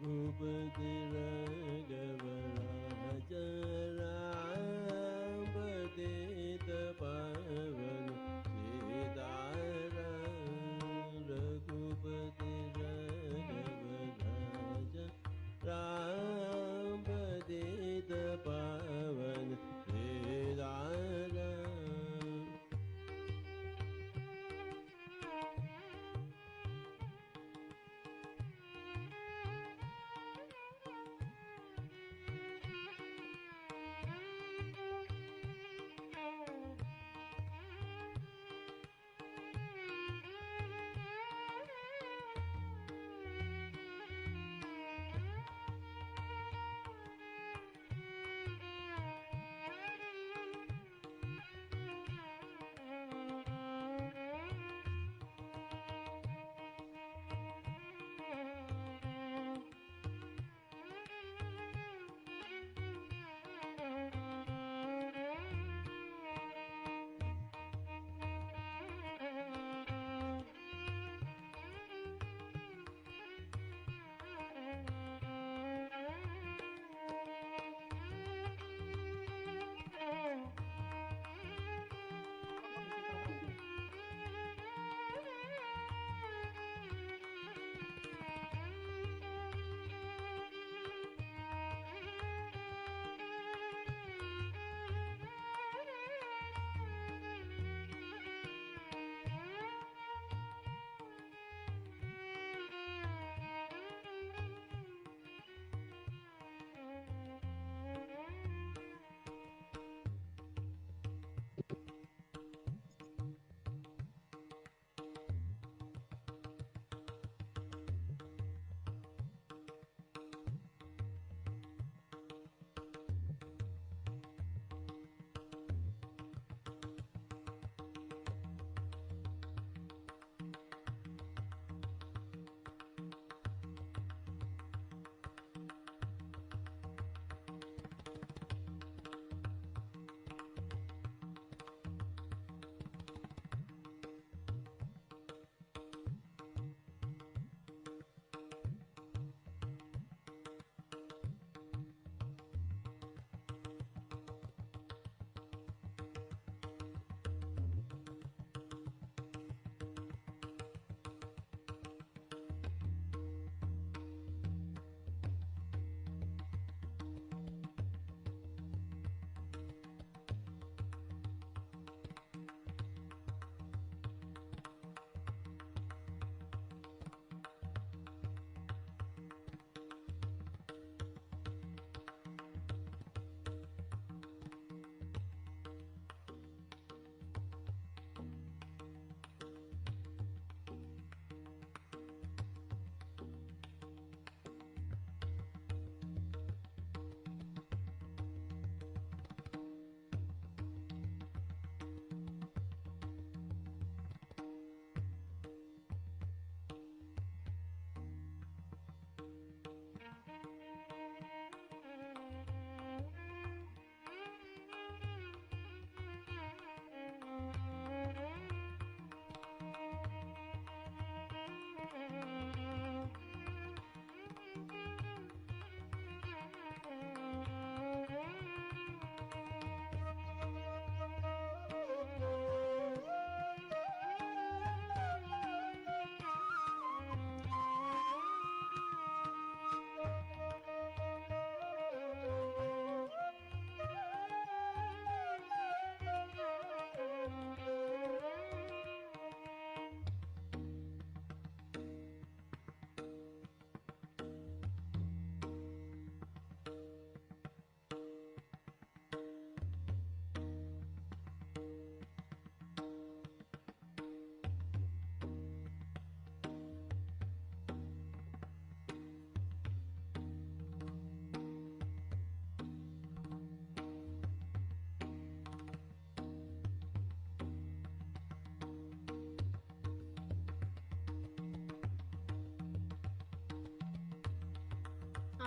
रघुपति राघव राजा राम पतित पावन सीताराम रघुपति राघव राजा राम पतित पावन सीताराम।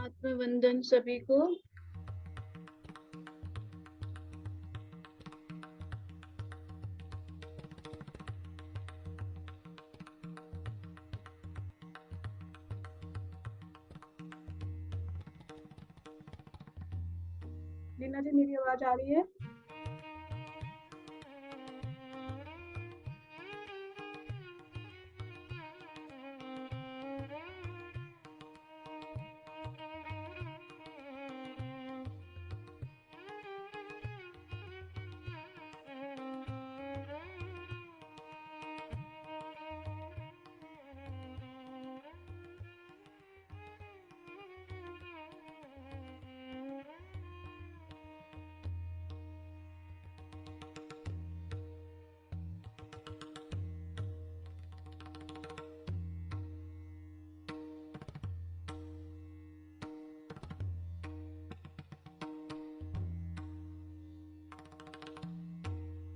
आत्मवंदन सभी को। लीना जी, मेरी आवाज आ रही है?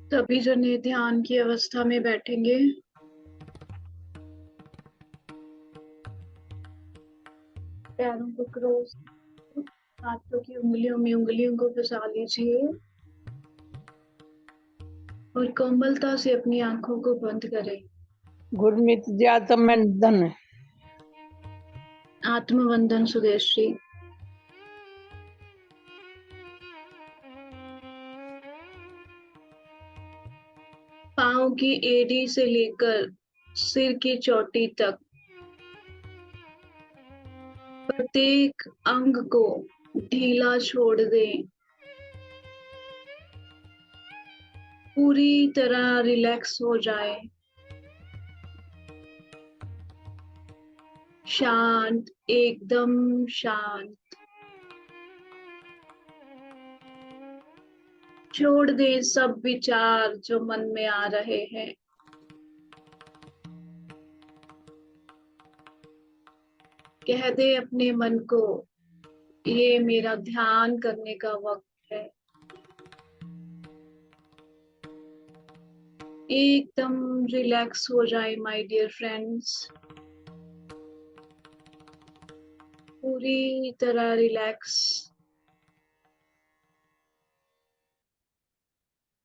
सभी जने ध्यान की अवस्था में बैठेंगे। पैरों को क्रॉस, हाथों की उंगलियों में उंगलियों को फंसा लीजिए और कोमलता से अपनी आंखों को बंद करें। गुरमीत जी आत्मवंदन। आत्मवंदन सुदेश्री। पाँव की एड़ी से लेकर सिर की चोटी तक प्रत्येक अंग को ढीला छोड़ दें। पूरी तरह रिलैक्स हो जाए। शांत, एकदम शांत। छोड़ दें सब विचार जो मन में आ रहे हैं। कह दे अपने मन को, ये मेरा ध्यान करने का वक्त है। एकदम रिलैक्स हो जाए माय डियर फ्रेंड्स। पूरी तरह रिलैक्स।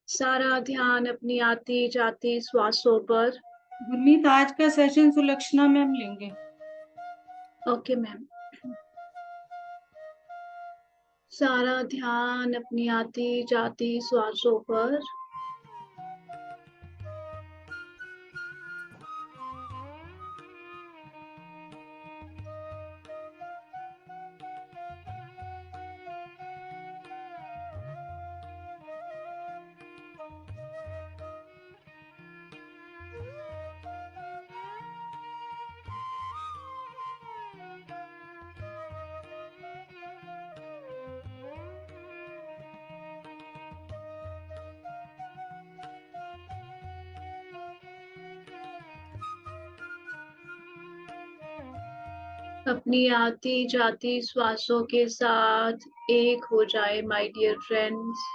सारा ध्यान अपनी आती जाती श्वासों पर। गुरमीत, आज का सेशन सुलक्षणा मैम लेंगे। Okay ma'am. सारा ध्यान अपनी आती जाती श्वासों पर। अपनी आती जाती श्वासों के साथ एक हो जाए माय डियर फ्रेंड्स।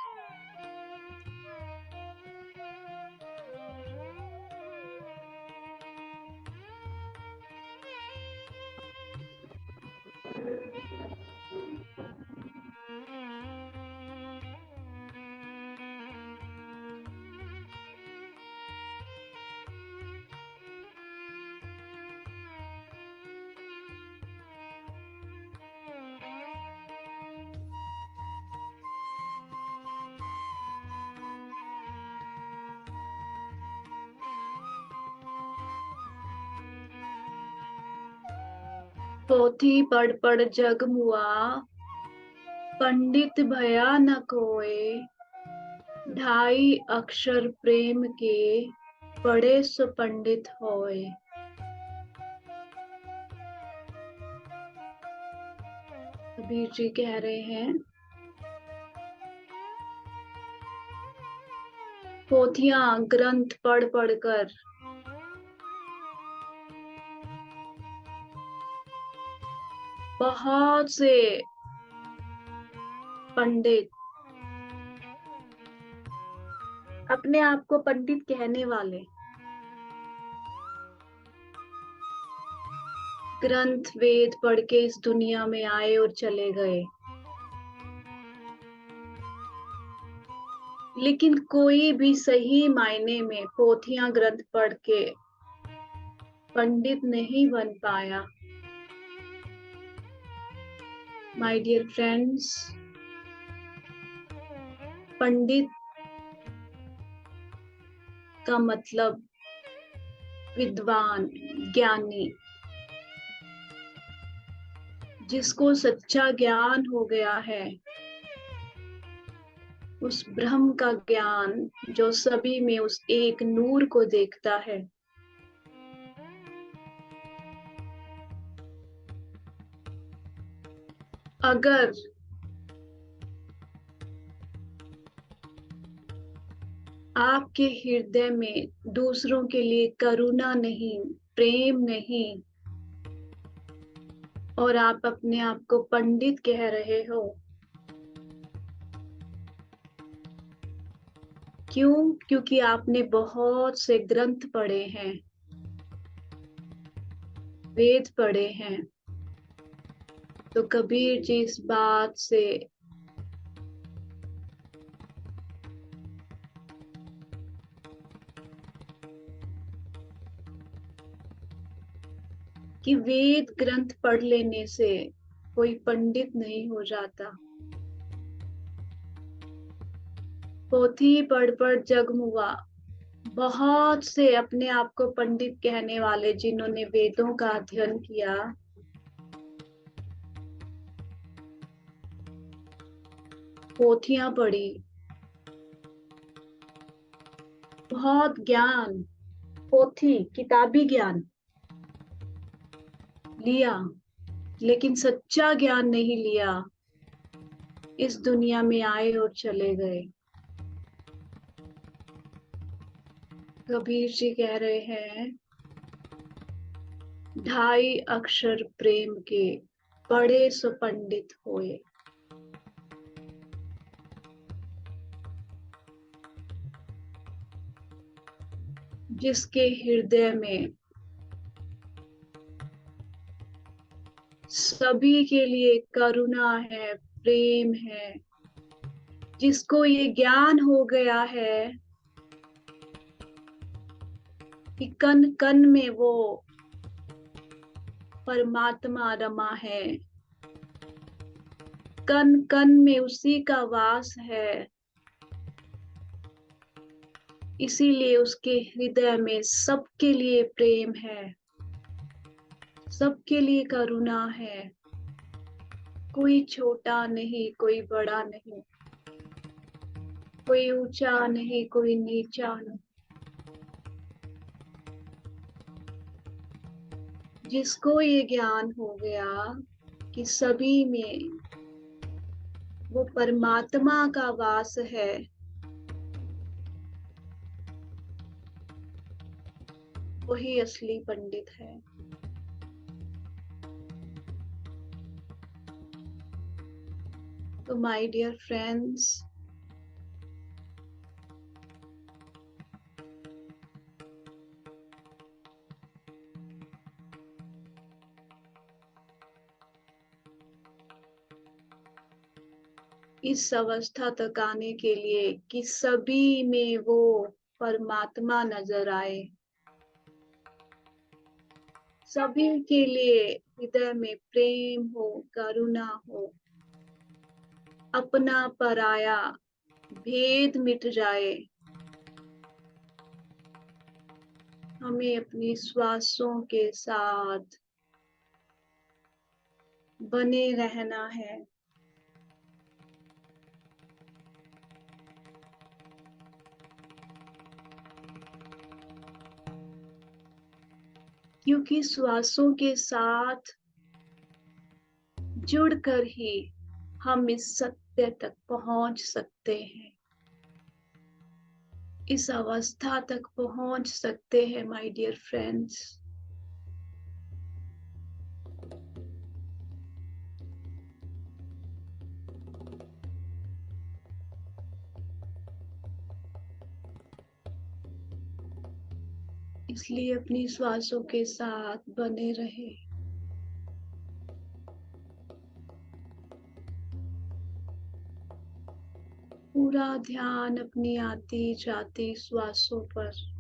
पोथी पढ़ पढ़ जग मुआ, पंडित भया न कोय। ढाई अक्षर प्रेम के, पढ़े सो पंडित होए। कबीर जी कह रहे हैं, पोथियां ग्रंथ पढ़ पढ़ कर बहुत से पंडित, अपने आप को पंडित कहने वाले, ग्रंथ वेद पढ़ के इस दुनिया में आए और चले गए। लेकिन कोई भी सही मायने में पोथियां ग्रंथ पढ़ के पंडित नहीं बन पाया। माय डियर फ्रेंड्स, पंडित का मतलब विद्वान, ज्ञानी, जिसको सच्चा ज्ञान हो गया है, उस ब्रह्म का ज्ञान जो सभी में उस एक नूर को देखता है। अगर आपके हृदय में दूसरों के लिए करुणा नहीं, प्रेम नहीं, और आप अपने आप को पंडित कह रहे हो, क्यों? क्योंकि आपने बहुत से ग्रंथ पढ़े हैं, वेद पढ़े हैं। तो कबीर जी इस बात से कि वेद ग्रंथ पढ़ लेने से कोई पंडित नहीं हो जाता। पोथी पढ़ पढ़ जग मुआ। बहुत से अपने आप को पंडित कहने वाले, जिन्होंने वेदों का अध्ययन किया, पोथियां पढ़ी, बहुत ज्ञान, पोथी किताबी ज्ञान लिया, लेकिन सच्चा ज्ञान नहीं लिया। इस दुनिया में आए और चले गए। कबीर जी कह रहे हैं, 2.5 अक्षर प्रेम के पढ़े सो पंडित होए। जिसके हृदय में सभी के लिए करुणा है, प्रेम है, जिसको ये ज्ञान हो गया है कि कण कण में वो परमात्मा रमा है, कण कण में उसी का वास है, इसीलिए उसके हृदय में सबके लिए प्रेम है, सबके लिए करुणा है। कोई छोटा नहीं, कोई बड़ा नहीं, कोई ऊंचा नहीं, कोई नीचा नहीं। जिसको ये ज्ञान हो गया कि सभी में वो परमात्मा का वास है, वही असली पंडित है। तो माय डियर फ्रेंड्स, इस अवस्था तक आने के लिए कि सभी में वो परमात्मा नजर आए, सभी के लिए हृदय में प्रेम हो, करुणा हो, अपना पराया भेद मिट जाए। हमें अपनी श्वासों के साथ बने रहना है। क्योंकि श्वासों के साथ जुड़कर ही हम इस सत्य तक पहुंच सकते हैं, इस अवस्था तक पहुंच सकते हैं माय डियर फ्रेंड्स। इसलिए अपनी श्वासों के साथ बने रहे। पूरा ध्यान अपनी आती जाती श्वासों पर।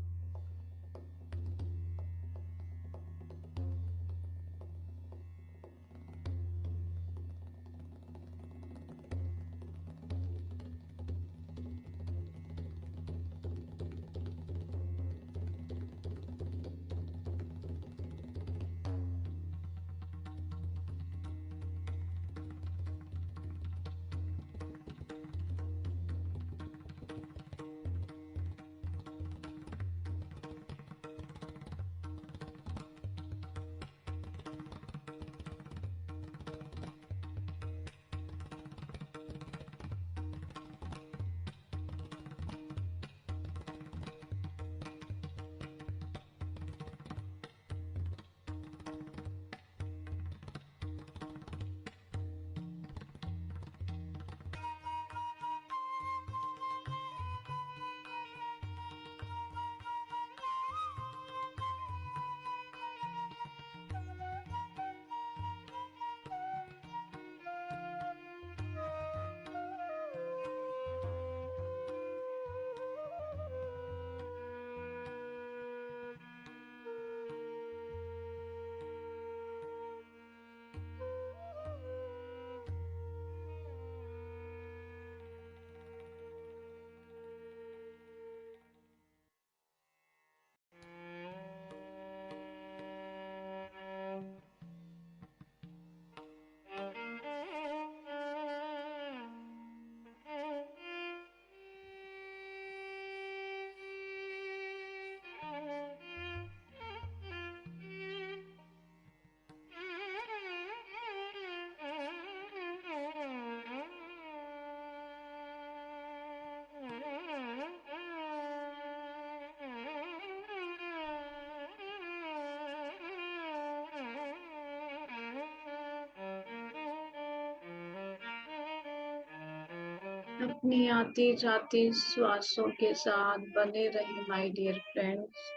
अपनी आती जाती श्वासों के साथ बने रहे माय डियर फ्रेंड्स।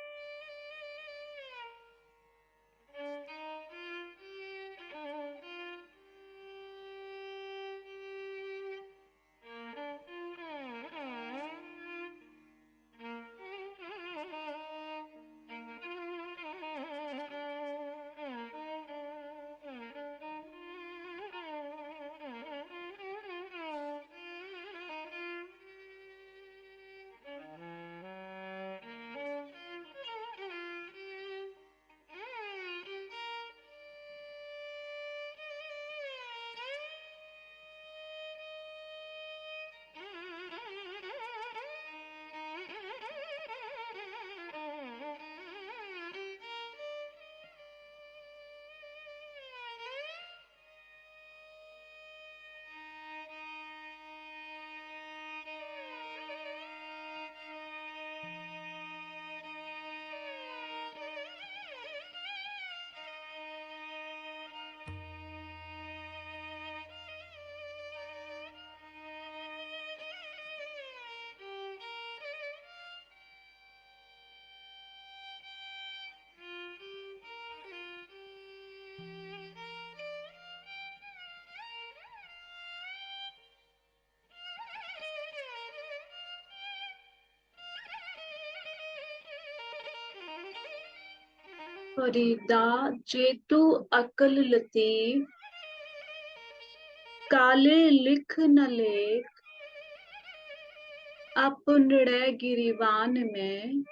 फरीदा जेतू अकल लतीफ, काले लिख न लेख, अपनड़े गिरीबान में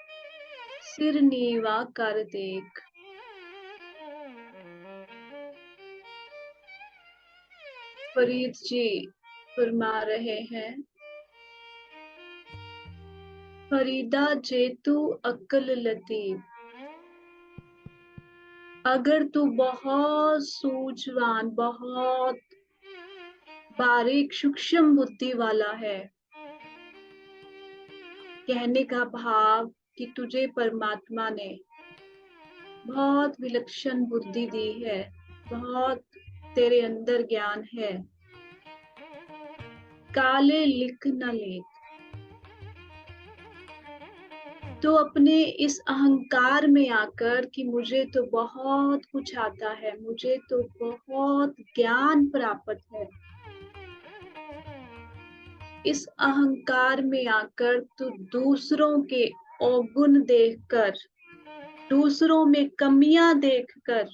सिर नीवा कर देख। फरीद जी फरमा रहे हैं, फरीदा जेतू अकल लतीफ, अगर तू बहुत सूझवान, बहुत बारीक सूक्ष्म बुद्धि वाला है, कहने का भाव कि तुझे परमात्मा ने बहुत विलक्षण बुद्धि दी है, बहुत तेरे अंदर ज्ञान है। काले लिख न लेख, तो अपने इस अहंकार में आकर कि मुझे तो बहुत कुछ आता है, मुझे तो बहुत ज्ञान प्राप्त है, इस अहंकार में आकर तू दूसरों के अवगुण देखकर, दूसरों में कमियां देखकर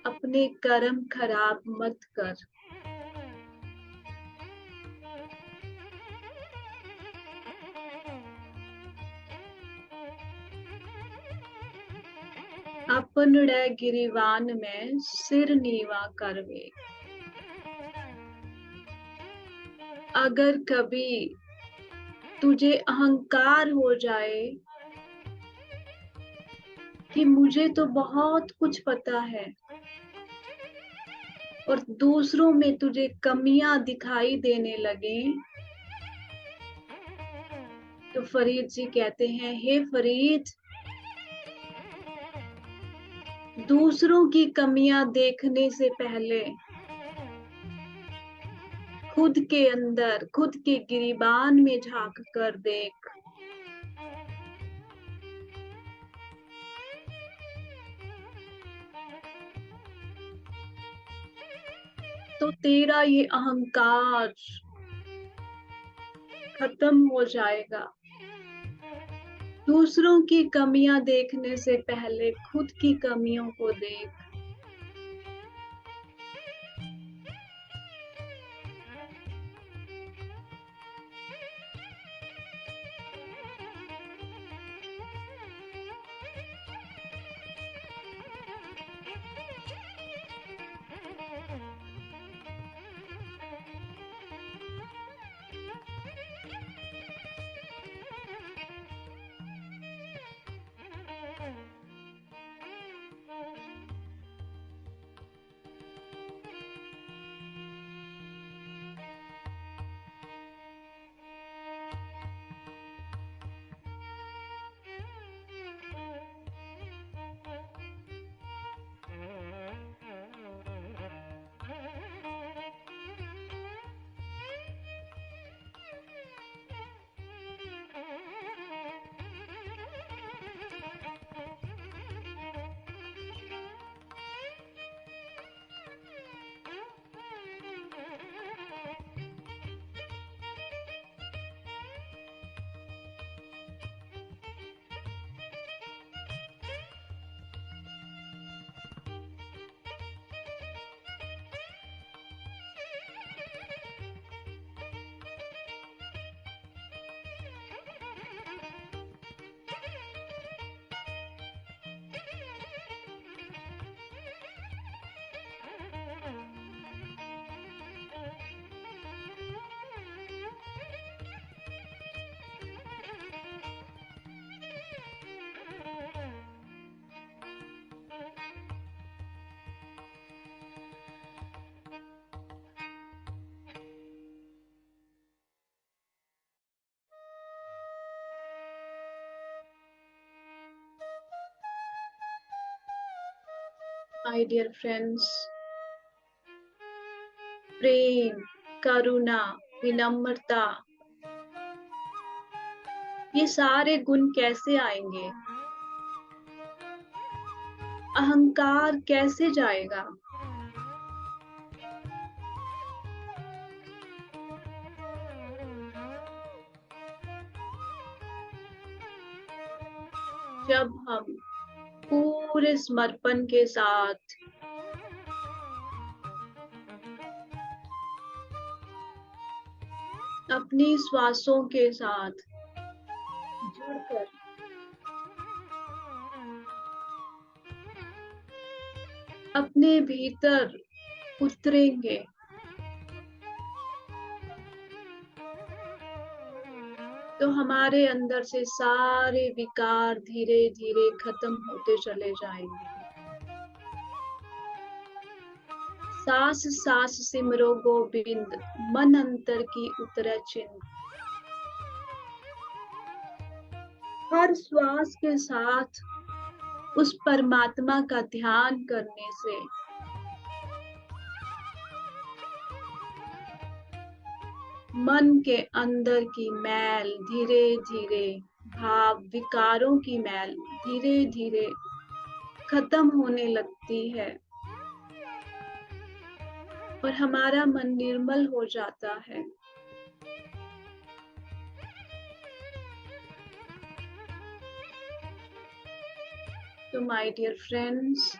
अपने कर्म खराब मत कर। अपनड़े गिरीवान में सिर नीवा करवे। अगर कभी तुझे अहंकार हो जाए कि मुझे तो बहुत कुछ पता है और दूसरों में तुझे कमियां दिखाई देने लगे, तो फरीद जी कहते हैं, हे फरीद, दूसरों की कमियां देखने से पहले खुद के अंदर, खुद के गिरीबान में झांक कर देख। तो तेरा ये अहंकार खत्म हो जाएगा। दूसरों की कमियां देखने से पहले खुद की कमियों को देख। माय डियर फ्रेंड्स, प्रेम, करुणा, विनम्रता, ये सारे गुण कैसे आएंगे? अहंकार कैसे जाएगा? जब हम पूरे समर्पण के साथ अपनी श्वासों के साथ जुड़कर अपने भीतर उतरेंगे, तो हमारे अंदर से सारे विकार धीरे धीरे खत्म होते चले जाएंगे। सास सास सिमरो गोविंद, मन अंतर की उतरे चिन्ह। हर श्वास के साथ उस परमात्मा का ध्यान करने से मन के अंदर की मैल धीरे धीरे, भाव विकारों की मैल धीरे धीरे खत्म होने लगती है और हमारा मन निर्मल हो जाता है। तो माय डियर फ्रेंड्स,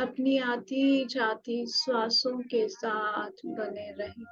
अपनी आती जाती श्वासों के साथ बने रहें।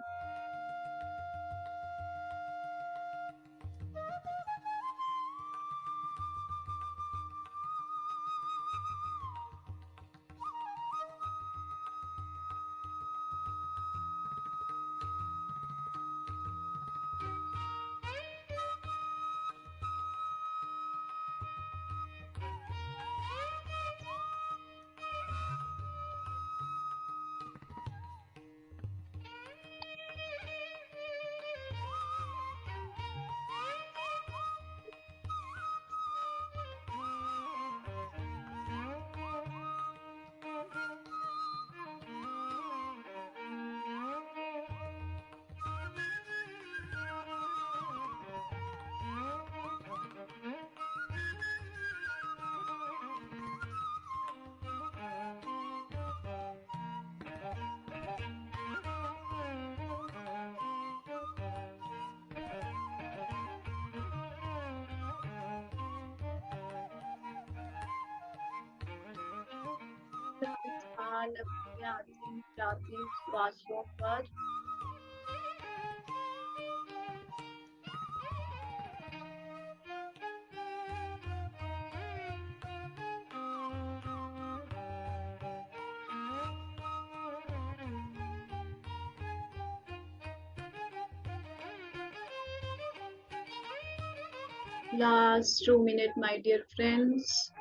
ध्यान अपनी आती जाती श्वासों पर। Last 2 minutes, my dear friends.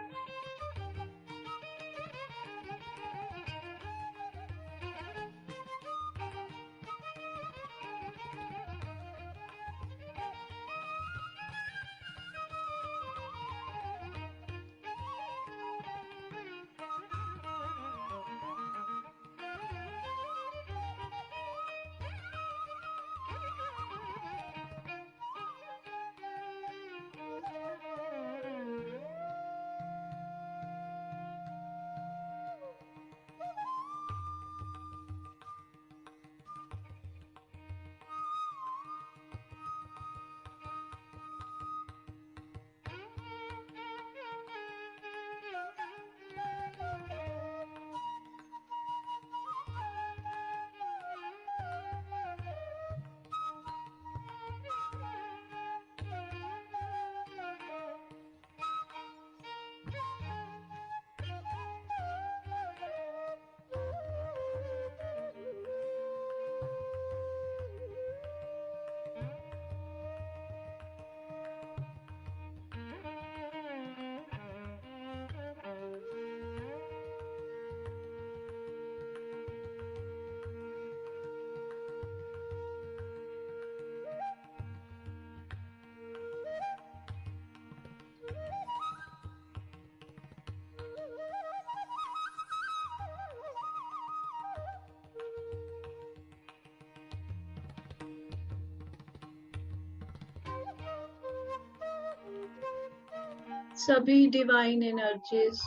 सभी डिवाइन एनर्जीज,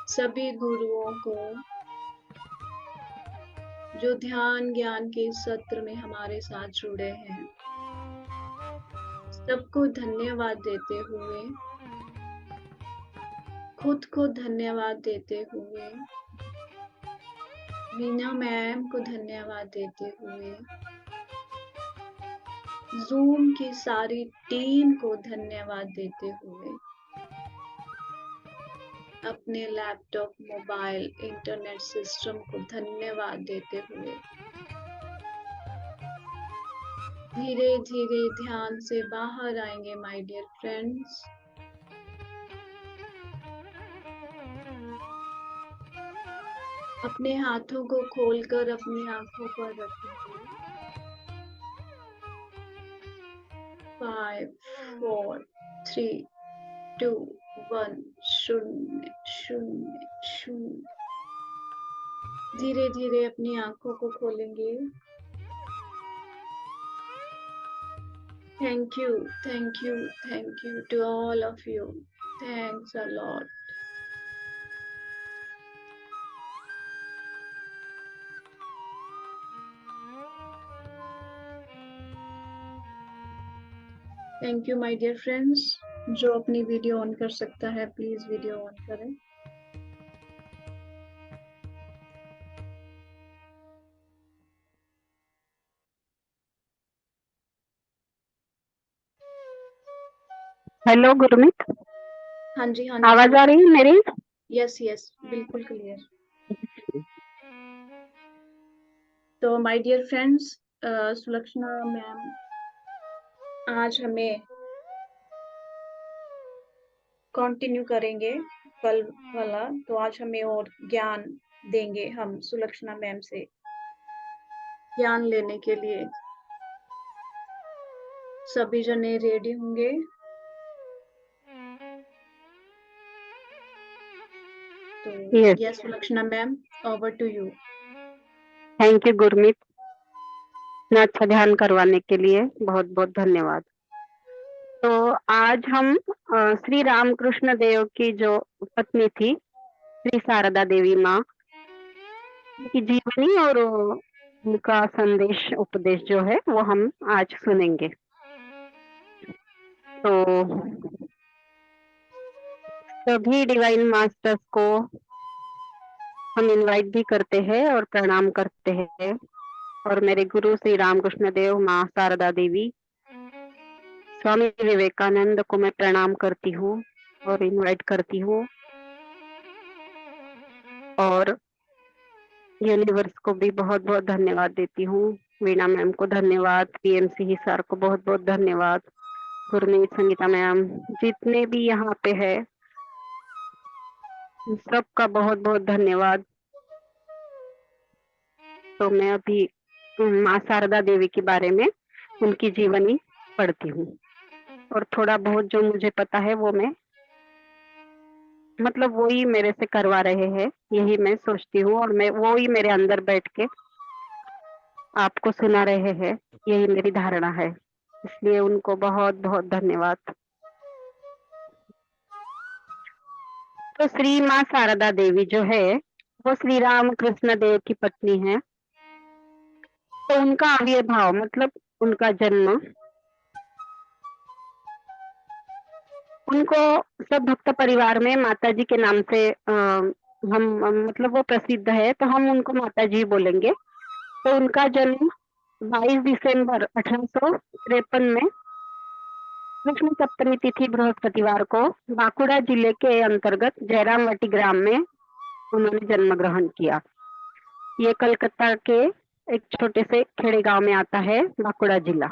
सभी गुरुओं को जो ध्यान ज्ञान के सत्र में हमारे साथ जुड़े हैं, सबको धन्यवाद देते हुए, खुद को धन्यवाद देते हुए, वीना मैम को धन्यवाद देते हुए, जूम की सारी टीम को धन्यवाद देते हुए, अपने लैपटॉप, मोबाइल, इंटरनेट सिस्टम को धन्यवाद देते हुए धीरे धीरे ध्यान से बाहर आएंगे माय डियर फ्रेंड्स। अपने हाथों को खोलकर अपनी आंखों पर रखेंगे। 5, 4, 3, 2, 1, शून्य शून्य शून्य। धीरे धीरे अपनी आंखों को खोलेंगे। Thank you, thank you, thank you to all of you. Thanks a lot. Thank you, my dear friends. जो अपनी वीडियो ऑन कर सकता है प्लीज वीडियो ऑन करें। हेलो गुरमीत, हाँ जी आवाज आ रही है मेरी? यस यस, बिल्कुल क्लियर। तो my dear friends, Sulakshana ma'am आज हमें कंटिन्यू करेंगे कल वाला। तो आज हमें और ज्ञान देंगे हम सुलक्षणा मैम से ज्ञान लेने के लिए। सभी जने रेडी होंगे? तो Yes. Yes Sulakshana ma'am, over to you. Thank you Gurmeet, इतना अच्छा ध्यान करवाने के लिए बहुत बहुत धन्यवाद। तो आज हम श्री रामकृष्ण देव की जो पत्नी थी श्री शारदा देवी माँ की जीवनी और उनका संदेश उपदेश जो है वो हम आज सुनेंगे। तो सभी डिवाइन मास्टर्स को हम इनवाइट भी करते हैं और प्रणाम करते हैं, और मेरे गुरु श्री रामकृष्ण देव, माँ शारदा देवी, स्वामी विवेकानंद को मैं प्रणाम करती हूँ और इनवाइट करती हूँ, और यूनिवर्स को भी बहुत बहुत धन्यवाद देती हूँ। वीणा मैम को धन्यवाद, पीएमसी सर को बहुत बहुत धन्यवाद, गुरमीत, संगीता मैम, जितने भी यहाँ पे है सबका बहुत बहुत धन्यवाद। तो मैं अभी माँ शारदा देवी के बारे में उनकी जीवनी पढ़ती हूँ, और थोड़ा बहुत जो मुझे पता है वो मैं मतलब वो ही मेरे से करवा रहे हैं, यही मैं सोचती हूँ, और मैं वो ही मेरे अंदर बैठ के आपको सुना रहे हैं, यही मेरी धारणा है, इसलिए उनको बहुत बहुत धन्यवाद। तो श्री माँ शारदा देवी जो है वो श्री राम कृष्ण देव की पत्नी है। तो उनका आविर्भाव मतलब उनका जन्म, उनको सब भक्त परिवार में माता जी के नाम से हम मतलब वो प्रसिद्ध है, तो हम उनको माता जी बोलेंगे। तो उनका जन्म 22 दिसंबर 1853 में कृष्ण सप्तमी तिथि बृहस्पतिवार को बांकुड़ा जिले के अंतर्गत जयरामवटी ग्राम में उन्होंने जन्म ग्रहण किया। ये कलकत्ता के एक छोटे से खेड़े गांव में आता है, बांकुड़ा जिला।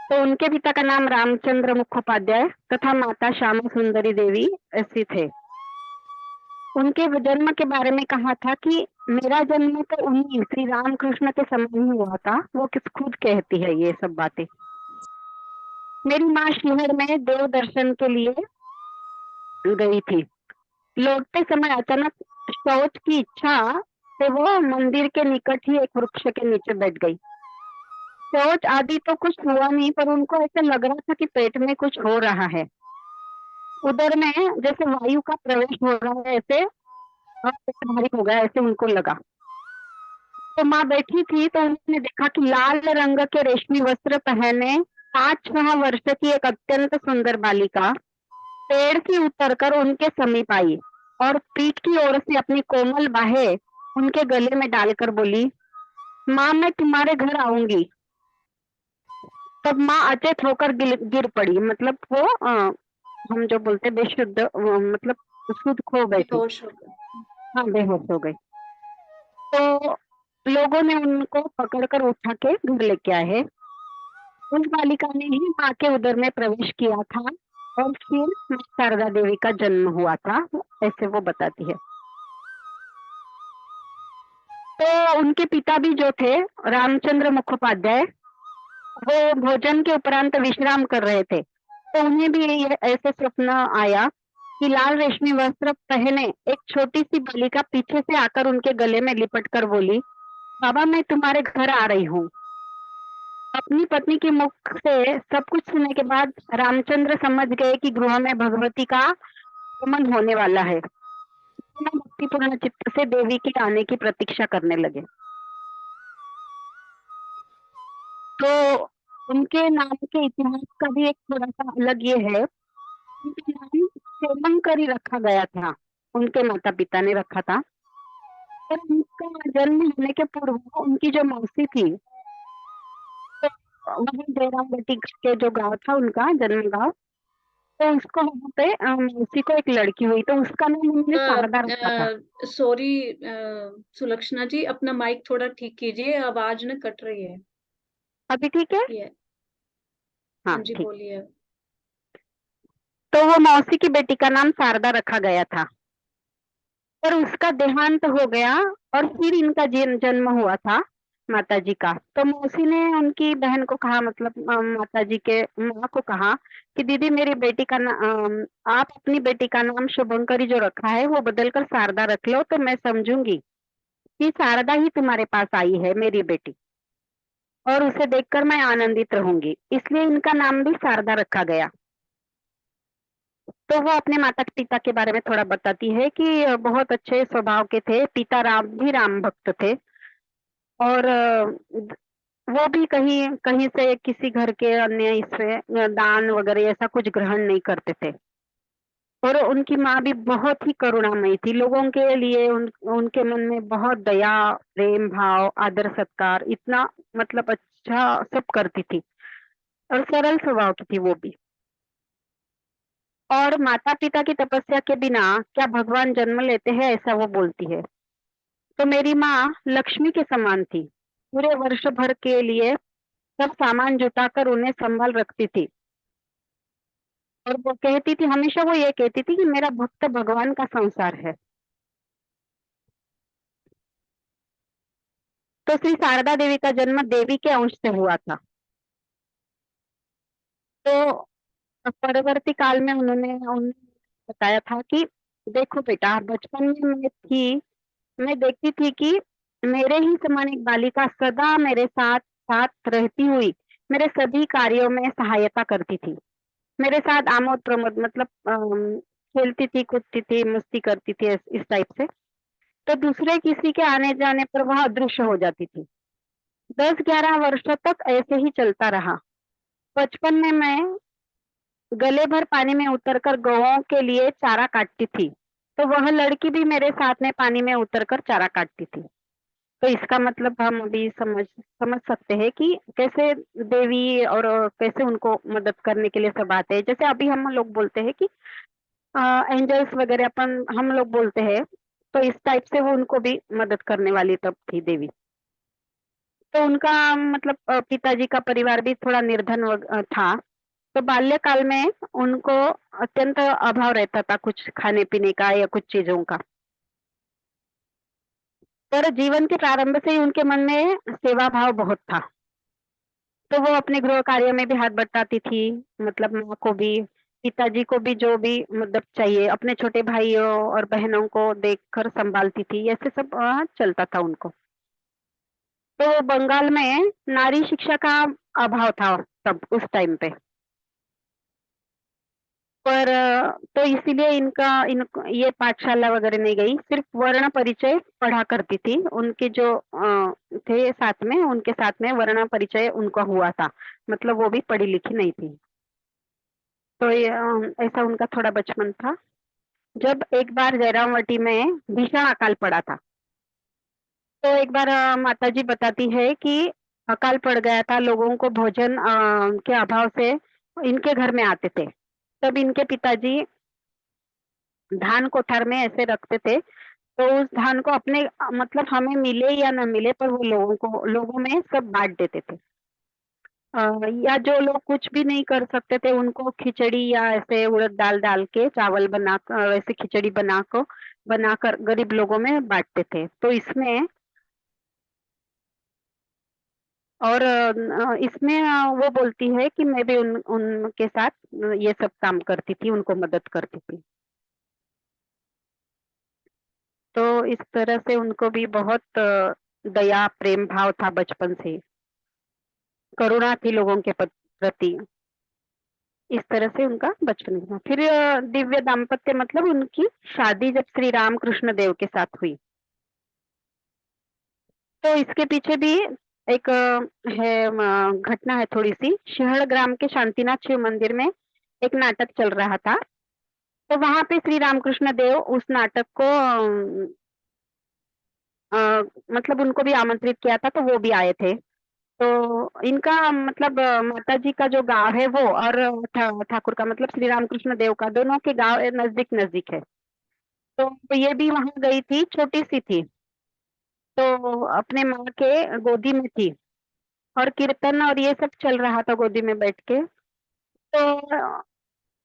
तो उनके पिता का नाम रामचंद्र मुखोपाध्याय तथा माता श्यामा सुंदरी देवी ऐसी थे। उनके जन्म के बारे में कहा था कि मेरा जन्म तो उन्हीं श्री रामकृष्ण के समय ही हुआ था, वो किस खुद कहती है ये सब बातें। मेरी माँ शिवहर में देव दर्शन के लिए गई थी। लौटते समय अचानक शौच की इच्छा से वो मंदिर के निकट ही एक वृक्ष के नीचे बैठ गई। शौच आदि तो कुछ हुआ नहीं, पर उनको ऐसा लग रहा था कि पेट में कुछ हो रहा है। उधर में जैसे वायु का प्रवेश हो रहा है ऐसे, और पेट भारी हो गया ऐसे उनको लगा। तो माँ बैठी थी तो उन्होंने देखा कि लाल रंग के रेशमी वस्त्र पहने 5-6 वर्ष की एक अत्यंत सुंदर बालिका पेड़ से उतरकर उनके समीप आई और पीठ की ओर से अपनी कोमल बाहें उनके गले में डालकर बोली, माँ मैं तुम्हारे घर आऊंगी। तब माँ अचेत होकर गिर पड़ी, मतलब वो हम जो बोलते बेशुद्ध, मतलब शुद्ध खो बैठी। बेहोश हो गए। हाँ, बेहोश हो गई। तो लोगों ने उनको पकड़कर उठा के घर लेके आए हैं। उस बालिका ने ही माँ के उदर में प्रवेश किया था और फिर माँ शारदा देवी का जन्म हुआ था, ऐसे वो बताती है। तो उनके पिता भी जो थे रामचंद्र मुखोपाध्याय, वो भोजन के उपरांत विश्राम कर रहे थे। तो उन्हें भी ये ऐसे स्वप्न आया कि लाल रेशमी वस्त्र पहने एक छोटी सी बालिका पीछे से आकर उनके गले में लिपट कर बोली, बाबा मैं तुम्हारे घर आ रही हूँ। अपनी पत्नी के मुख से सब कुछ सुनने के बाद रामचंद्र समझ गए कि गृह में भगवती का आगमन होने वाला है। मैं भक्तिपूर्ण चित्त से देवी के आने की प्रतीक्षा करने लगे। तो उनके नाम के इतिहास का भी एक थोड़ा सा अलग ये है। उनका नाम सोलंकरी रखा गया था, उनके माता पिता ने रखा था। और उनका जन्म होने के पूर्व उनकी जो मौसी थी, तो वहाँ जयराम बटी के जो गांव था उनका जन्म गांव, तो उसको वहाँ पे मौसी को एक लड़की हुई, तो उसका नाम उन्होंने शारदा रखा था। सॉरी सुलक्षणा जी, अपना माइक थोड़ा ठीक कीजिए, आवाज ना कट रही है। अभी ठीक है? ये हाँ हाँ जी, ठीक। बोलिए। तो वो मौसी की बेटी का नाम शारदा रखा गया था, पर उसका देहांत हो गया और फिर इनका जन्म हुआ था माता जी का। तो मौसी ने उनकी बहन को कहा, मतलब माता जी के माँ को कहा कि दीदी मेरी बेटी का आप अपनी बेटी का नाम शुभंकरी जो रखा है वो बदलकर शारदा रख लो, तो मैं समझूंगी कि शारदा ही तुम्हारे पास आई है मेरी बेटी, और उसे देखकर मैं आनंदित रहूंगी, इसलिए इनका नाम भी शारदा रखा गया। तो वो अपने माता पिता के बारे में थोड़ा बताती है कि बहुत अच्छे स्वभाव के थे, पिता राम भी राम भक्त थे, और वो भी कहीं कहीं से किसी घर के अन्य इसमें दान वगैरह ऐसा कुछ ग्रहण नहीं करते थे। और उनकी माँ भी बहुत ही करुणामयी थी, लोगों के लिए उनके मन में बहुत दया, प्रेम भाव, आदर सत्कार, इतना मतलब अच्छा सब करती थी, और सरल स्वभाव की थी वो भी। और माता पिता की तपस्या के बिना क्या भगवान जन्म लेते हैं, ऐसा वो बोलती है। तो मेरी माँ लक्ष्मी के समान थी, पूरे वर्ष भर के लिए सब सामान जुटाकर उन्हें संभाल रखती थी। और वो कहती थी, हमेशा वो ये कहती थी कि मेरा भक्त भगवान का संसार है। तो श्री शारदा देवी का जन्म देवी के अंश से हुआ था। तो परवर्ती काल में उन्होंने बताया था कि देखो बेटा, बचपन में मैं देखती थी कि मेरे ही समान एक बालिका सदा मेरे साथ साथ रहती हुई मेरे सभी कार्यों में सहायता करती थी, मेरे साथ आमोद प्रमोद, मतलब खेलती थी, कूदती थी, मस्ती करती थी, इस टाइप से। तो दूसरे किसी के आने जाने पर वह अदृश्य हो जाती थी। 10-11 वर्ष तक ऐसे ही चलता रहा। बचपन में मैं गले भर पानी में उतरकर गौओं के लिए चारा काटती थी, तो वह लड़की भी मेरे साथ में पानी में उतरकर चारा काटती थी। तो इसका मतलब हम अभी समझ समझ सकते हैं कि कैसे देवी और कैसे उनको मदद करने के लिए सब आते हैं। जैसे अभी हम लोग बोलते हैं कि एंजल्स वगैरह अपन हम लोग बोलते हैं, तो इस टाइप से वो उनको भी मदद करने वाली तब थी देवी। तो उनका मतलब पिताजी का परिवार भी थोड़ा निर्धन था, तो बाल्यकाल में उनको अत्यंत अभाव रहता था कुछ खाने पीने का या कुछ चीजों का। पर जीवन के प्रारंभ से ही उनके मन में सेवा भाव बहुत था, तो वो अपने गृह कार्य में भी हाथ बटाती थी, मतलब माँ को भी, पिताजी को भी जो भी मदद चाहिए, अपने छोटे भाइयों और बहनों को देखकर संभालती थी, ऐसे सब चलता था उनको। तो बंगाल में नारी शिक्षा का अभाव था तब उस टाइम पे। पर तो इसीलिए इनको ये पाठशाला वगैरह नहीं गई, सिर्फ वर्ण परिचय पढ़ा करती थी। उनके जो थे साथ में, उनके साथ में वर्ण परिचय उनका हुआ था, मतलब वो भी पढ़ी लिखी नहीं थी। तो ये ऐसा उनका थोड़ा बचपन था। जब एक बार जयरामवटी में भीषण अकाल पड़ा था, तो एक बार माताजी बताती है कि अकाल पड़ गया था, लोगों को भोजन के अभाव से इनके घर में आते थे। तब इनके पिताजी धान कोठार में ऐसे रखते थे, तो उस धान को अपने मतलब हमें मिले या ना मिले, पर वो लोगों में सब बांट देते थे। या जो लोग कुछ भी नहीं कर सकते थे, उनको खिचड़ी या ऐसे उड़द दाल डाल के चावल ऐसे खिचड़ी बनाकर गरीब लोगों में बांटते थे। तो इसमें और इसमें वो बोलती है कि मैं भी उनके साथ ये सब काम करती थी, उनको मदद करती थी। तो इस तरह से उनको भी बहुत दया प्रेम भाव था बचपन से ही। करुणा थी लोगों के प्रति। इस तरह से उनका बचपन था। फिर दिव्य दाम्पत्य मतलब उनकी शादी जब श्री रामकृष्ण देव के साथ हुई। तो इसके पीछे भी एक घटना है थोड़ी सी। शहर ग्राम के शांतिनाथ शिव मंदिर में एक नाटक चल रहा था। तो वहां पे श्री रामकृष्ण देव उस नाटक को मतलब उनको भी आमंत्रित किया था, तो वो भी आए थे। तो इनका मतलब माता जी का जो गांव है वो और ठाकुर का मतलब श्री रामकृष्ण देव का, दोनों के गांव नजदीक नजदीक है। तो ये भी वहां गई थी, छोटी सी थी, तो अपने माँ के गोदी में थी और कीर्तन और ये सब चल रहा था गोदी में बैठ के। तो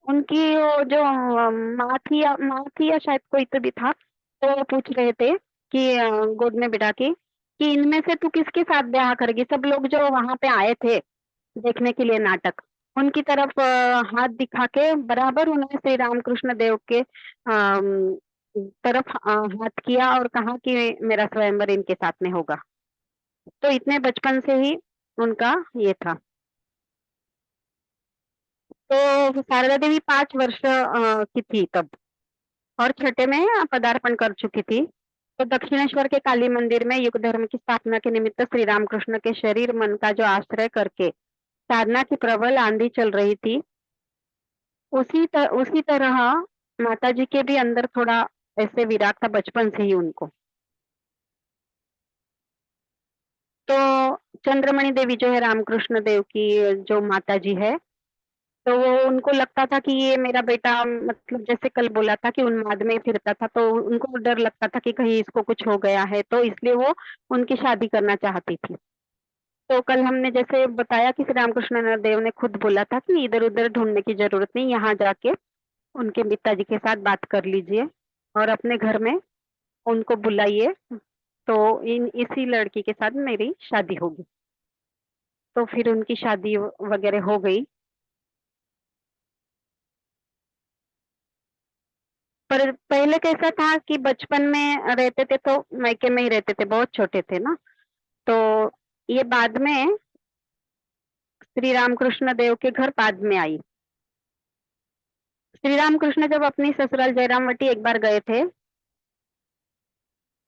उनकी वो जो माँ थी या शायद कोई तो भी था, तो वो पूछ रहे थे कि गोद में बिठा के कि इनमें से तू किसके साथ ब्याह करेगी। सब लोग जो वहां पे आए थे देखने के लिए नाटक, उनकी तरफ हाथ दिखा के बराबर उन्होंने श्री रामकृष्ण देव के तरफ हाथ किया और कहा कि मेरा स्वयंवर इनके साथ में होगा। तो इतने बचपन से ही उनका ये था। तो शारदा देवी 5 वर्ष की थी तब, और छठे में पदार्पण कर चुकी थी। तो दक्षिणेश्वर के काली मंदिर में युग धर्म की स्थापना के निमित्त श्री रामकृष्ण के शरीर मन का जो आश्रय करके साधना की प्रबल आंधी चल रही थी, उसी तरह माता जी के भी अंदर थोड़ा ऐसे विराग था बचपन से ही उनको। तो चंद्रमणि देवी जो है रामकृष्ण देव की जो माता जी है, तो वो उनको लगता था कि ये मेरा बेटा, मतलब जैसे कल बोला था कि उन्माद में फिरता था, तो उनको डर लगता था कि कहीं इसको कुछ हो गया है, तो इसलिए वो उनकी शादी करना चाहती थी। तो कल हमने जैसे बताया कि श्री रामकृष्ण देव ने खुद बोला था कि इधर उधर ढूंढने की जरूरत नहीं, यहाँ जाके उनके पिताजी के साथ बात कर लीजिए और अपने घर में उनको बुलाइए, तो इसी लड़की के साथ मेरी शादी होगी। तो फिर उनकी शादी वगैरह हो गई। पर पहले कैसा था कि बचपन में रहते थे तो मायके में ही रहते थे, बहुत छोटे थे ना। तो ये बाद में श्री रामकृष्ण देव के घर बाद में आई। श्री रामकृष्ण जब अपनी ससुराल जयरामवटी एक बार गए थे,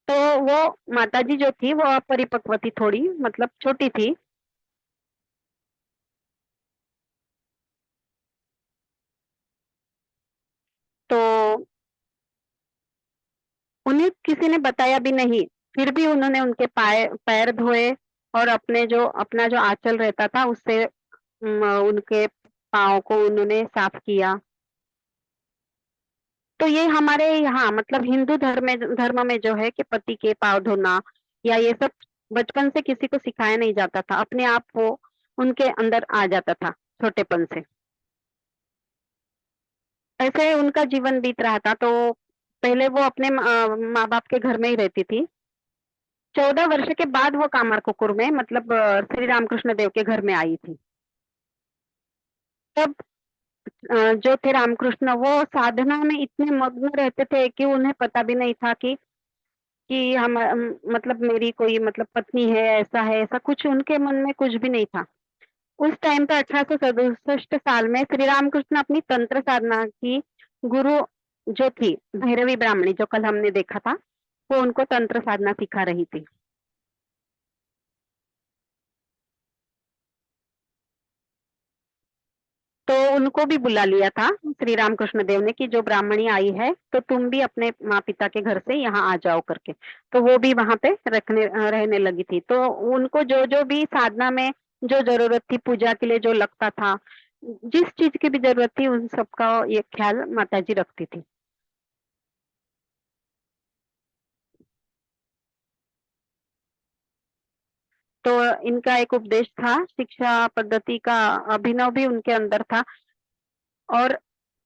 तो वो माताजी जो थी वो अपरिपक्व थी, थोड़ी मतलब छोटी थी। तो उन्हें किसी ने बताया भी नहीं, फिर भी उन्होंने उनके पैर धोए और अपना जो आंचल रहता था उससे उनके पाँव को उन्होंने साफ किया। तो ये हमारे यहाँ मतलब हिंदू धर्म में जो है कि पति के पाँव धोना या ये सब बचपन से किसी को सिखाया नहीं जाता था, अपने आप वो उनके अंदर आ जाता था छोटेपन से। ऐसे उनका जीवन बीत रहा था। तो पहले वो अपने माँ बाप के घर में ही रहती थी। 14 वर्ष के बाद वो कामरकुकुर में मतलब श्री रामकृष्ण देव के घर में आई थी। तब जो थे रामकृष्ण वो साधना में इतने मग्न रहते थे कि उन्हें पता भी नहीं था कि हम मतलब मेरी कोई मतलब पत्नी है, ऐसा कुछ उनके मन में कुछ भी नहीं था। उस टाइम पे 1867 साल में श्री रामकृष्ण अपनी तंत्र साधना की गुरु जो थी भैरवी ब्राह्मणी, जो कल हमने देखा था, वो उनको तंत्र साधना सिखा रही थी। तो उनको भी बुला लिया था श्री रामकृष्ण देव ने कि जो ब्राह्मणी आई है तो तुम भी अपने माँ पिता के घर से यहाँ आ जाओ करके। तो वो भी वहां पे रहने लगी थी। तो उनको जो जो भी साधना में जो जरूरत थी, पूजा के लिए जो लगता था, जिस चीज की भी जरूरत थी, उन सबका ये ख्याल माता जी रखती थी। तो इनका एक उपदेश था, शिक्षा पद्धति का अभिनव भी उनके अंदर था। और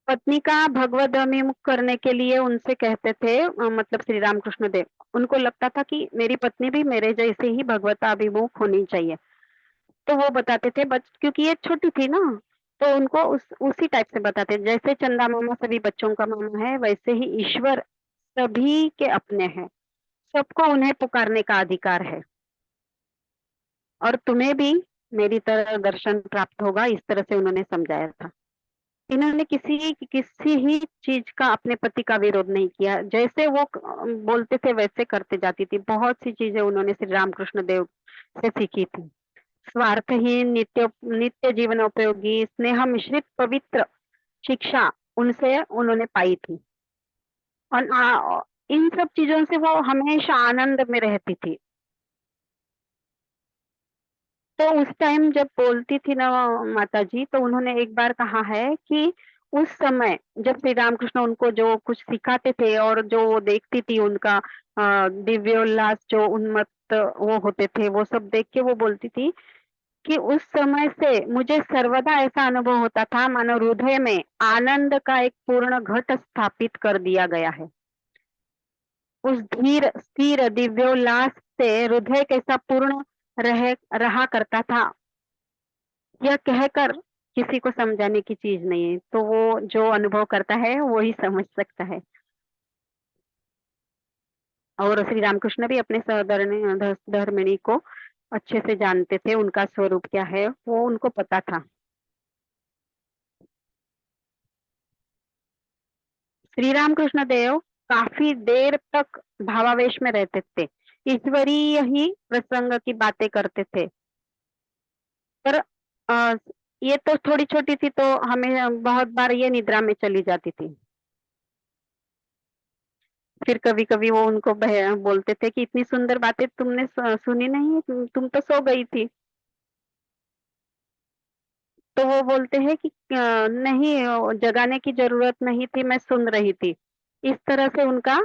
पत्नी का भगवत अभिमुख करने के लिए उनसे कहते थे, मतलब श्री रामकृष्ण देव, उनको लगता था कि मेरी पत्नी भी मेरे जैसे ही भगवत अभिमुख होनी चाहिए। तो वो बताते थे, बच क्योंकि ये छोटी थी ना, तो उनको उसी टाइप से बताते, जैसे चंदा मामा सभी बच्चों का मामा है, वैसे ही ईश्वर सभी के अपने हैं, सबको उन्हें पुकारने का अधिकार है, और तुम्हें भी मेरी तरह दर्शन प्राप्त होगा। इस तरह से उन्होंने समझाया था। इन्होंने किसी किसी ही चीज का अपने पति का विरोध नहीं किया, जैसे वो बोलते थे वैसे करते जाती थी। बहुत सी चीजें उन्होंने श्री रामकृष्ण देव से सीखी थी। स्वार्थहीन, नित्य नित्य जीवन उपयोगी, स्नेह मिश्रित पवित्र शिक्षा उनसे उन्होंने पाई थी। और इन सब चीजों से वो हमेशा आनंद में रहती थी। तो उस टाइम जब बोलती थी ना माता जी, तो उन्होंने एक बार कहा है कि उस समय जब श्री रामकृष्ण उनको जो कुछ सिखाते थे और जो वो देखती थी उनका दिव्योल्लास, जो उन्मत्त वो होते थे, वो सब देख के वो बोलती थी कि उस समय से मुझे सर्वदा ऐसा अनुभव होता था मानो हृदय में आनंद का एक पूर्ण घट स्थापित कर दिया गया है। उस धीर स्थिर दिव्योल्लास से हृदय कैसा पूर्ण रहा करता था, यह कहकर किसी को समझाने की चीज नहीं है। तो वो जो अनुभव करता है वो ही समझ सकता है। और श्री रामकृष्ण भी अपने धर्मिणी को अच्छे से जानते थे, उनका स्वरूप क्या है वो उनको पता था। श्री रामकृष्ण देव काफी देर तक भावावेश में रहते थे, ईश्वरीय ही प्रसंग की बातें करते थे। पर ये तो थोड़ी छोटी थी, तो हमें बहुत बार ये निद्रा में चली जाती थी। फिर कभी कभी वो उनको बोलते थे कि इतनी सुंदर बातें तुमने सुनी नहीं, तुम तो सो गई थी। तो वो बोलते हैं कि नहीं, जगाने की जरूरत नहीं थी, मैं सुन रही थी। इस तरह से उनका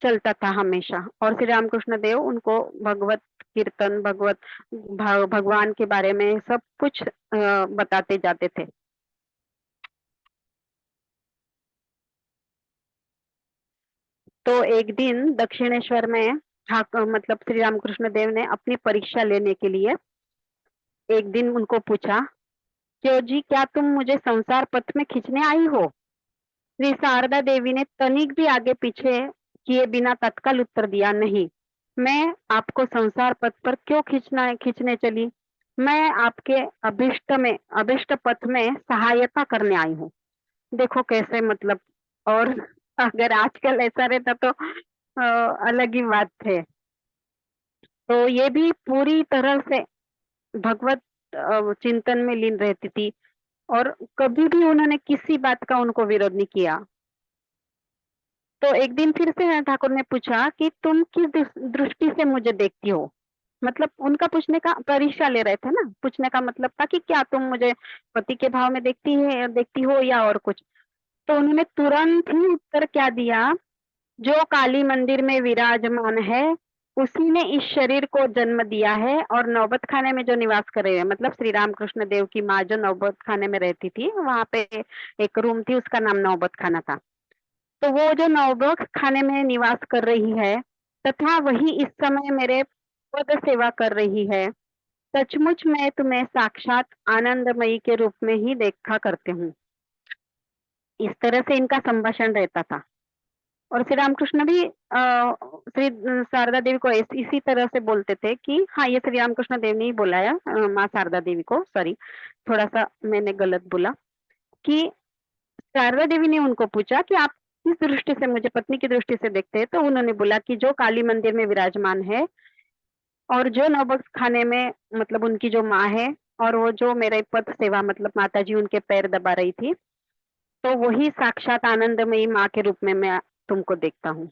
चलता था हमेशा। और श्री रामकृष्ण देव उनको भगवत कीर्तन, भगवान के बारे में सब कुछ बताते जाते थे। तो एक दिन दक्षिणेश्वर में मतलब श्री रामकृष्ण देव ने अपनी परीक्षा लेने के लिए एक दिन उनको पूछा, क्यों जी, क्या तुम मुझे संसार पथ में खींचने आई हो? श्री शारदा देवी ने तनिक भी आगे पीछे किए बिना तत्काल उत्तर दिया, नहीं, मैं आपको संसार पथ पर क्यों खींचने चली? मैं आपके अभिष्ट पथ में सहायता करने आई हूँ। देखो कैसे, मतलब। और अगर आजकल ऐसा रहता तो अलग ही बात थे। तो ये भी पूरी तरह से भगवत चिंतन में लीन रहती थी, और कभी भी उन्होंने किसी बात का उनको विरोध नहीं किया। तो एक दिन फिर से ठाकुर ने पूछा कि तुम किस दृष्टि से मुझे देखती हो? मतलब उनका पूछने का, परीक्षा ले रहे थे ना, पूछने का मतलब था कि क्या तुम मुझे पति के भाव में देखती हो या और कुछ। तो उन्होंने तुरंत ही उत्तर क्या दिया, जो काली मंदिर में विराजमान है उसी ने इस शरीर को जन्म दिया है, और नौबत खाने में जो निवास कर रहे हैं, मतलब श्री रामकृष्ण देव की माँ जो नौबत खाने में रहती थी, वहां पे एक रूम थी, उसका नाम नौबत खाना था। तो वो जो नौबत खाने में निवास कर रही है, तथा वही इस समय मेरे पद सेवा कर रही है, सचमुच मैं तुम्हें साक्षात आनंदमयी के रूप में ही देखा करते हूँ। इस तरह से इनका संभाषण रहता था। और श्री रामकृष्ण भी श्री शारदा देवी को इसी तरह से बोलते थे कि हाँ, ये श्री रामकृष्ण देव ने ही बोला है माँ शारदा देवी को, सॉरी थोड़ा सा मैंने गलत बोला, कि शारदा देवी ने उनको पूछा कि आप किस दृष्टि से मुझे पत्नी की दृष्टि से देखते हैं, तो उन्होंने बोला कि जो काली मंदिर में विराजमान है और जो नौबख्श खाने में मतलब उनकी जो माँ है, और वो जो मेरे पद सेवा मतलब माता जी उनके पैर दबा रही थी, तो वही साक्षात आनंदमयी माँ के रूप में मैं तुमको देखता हूँ।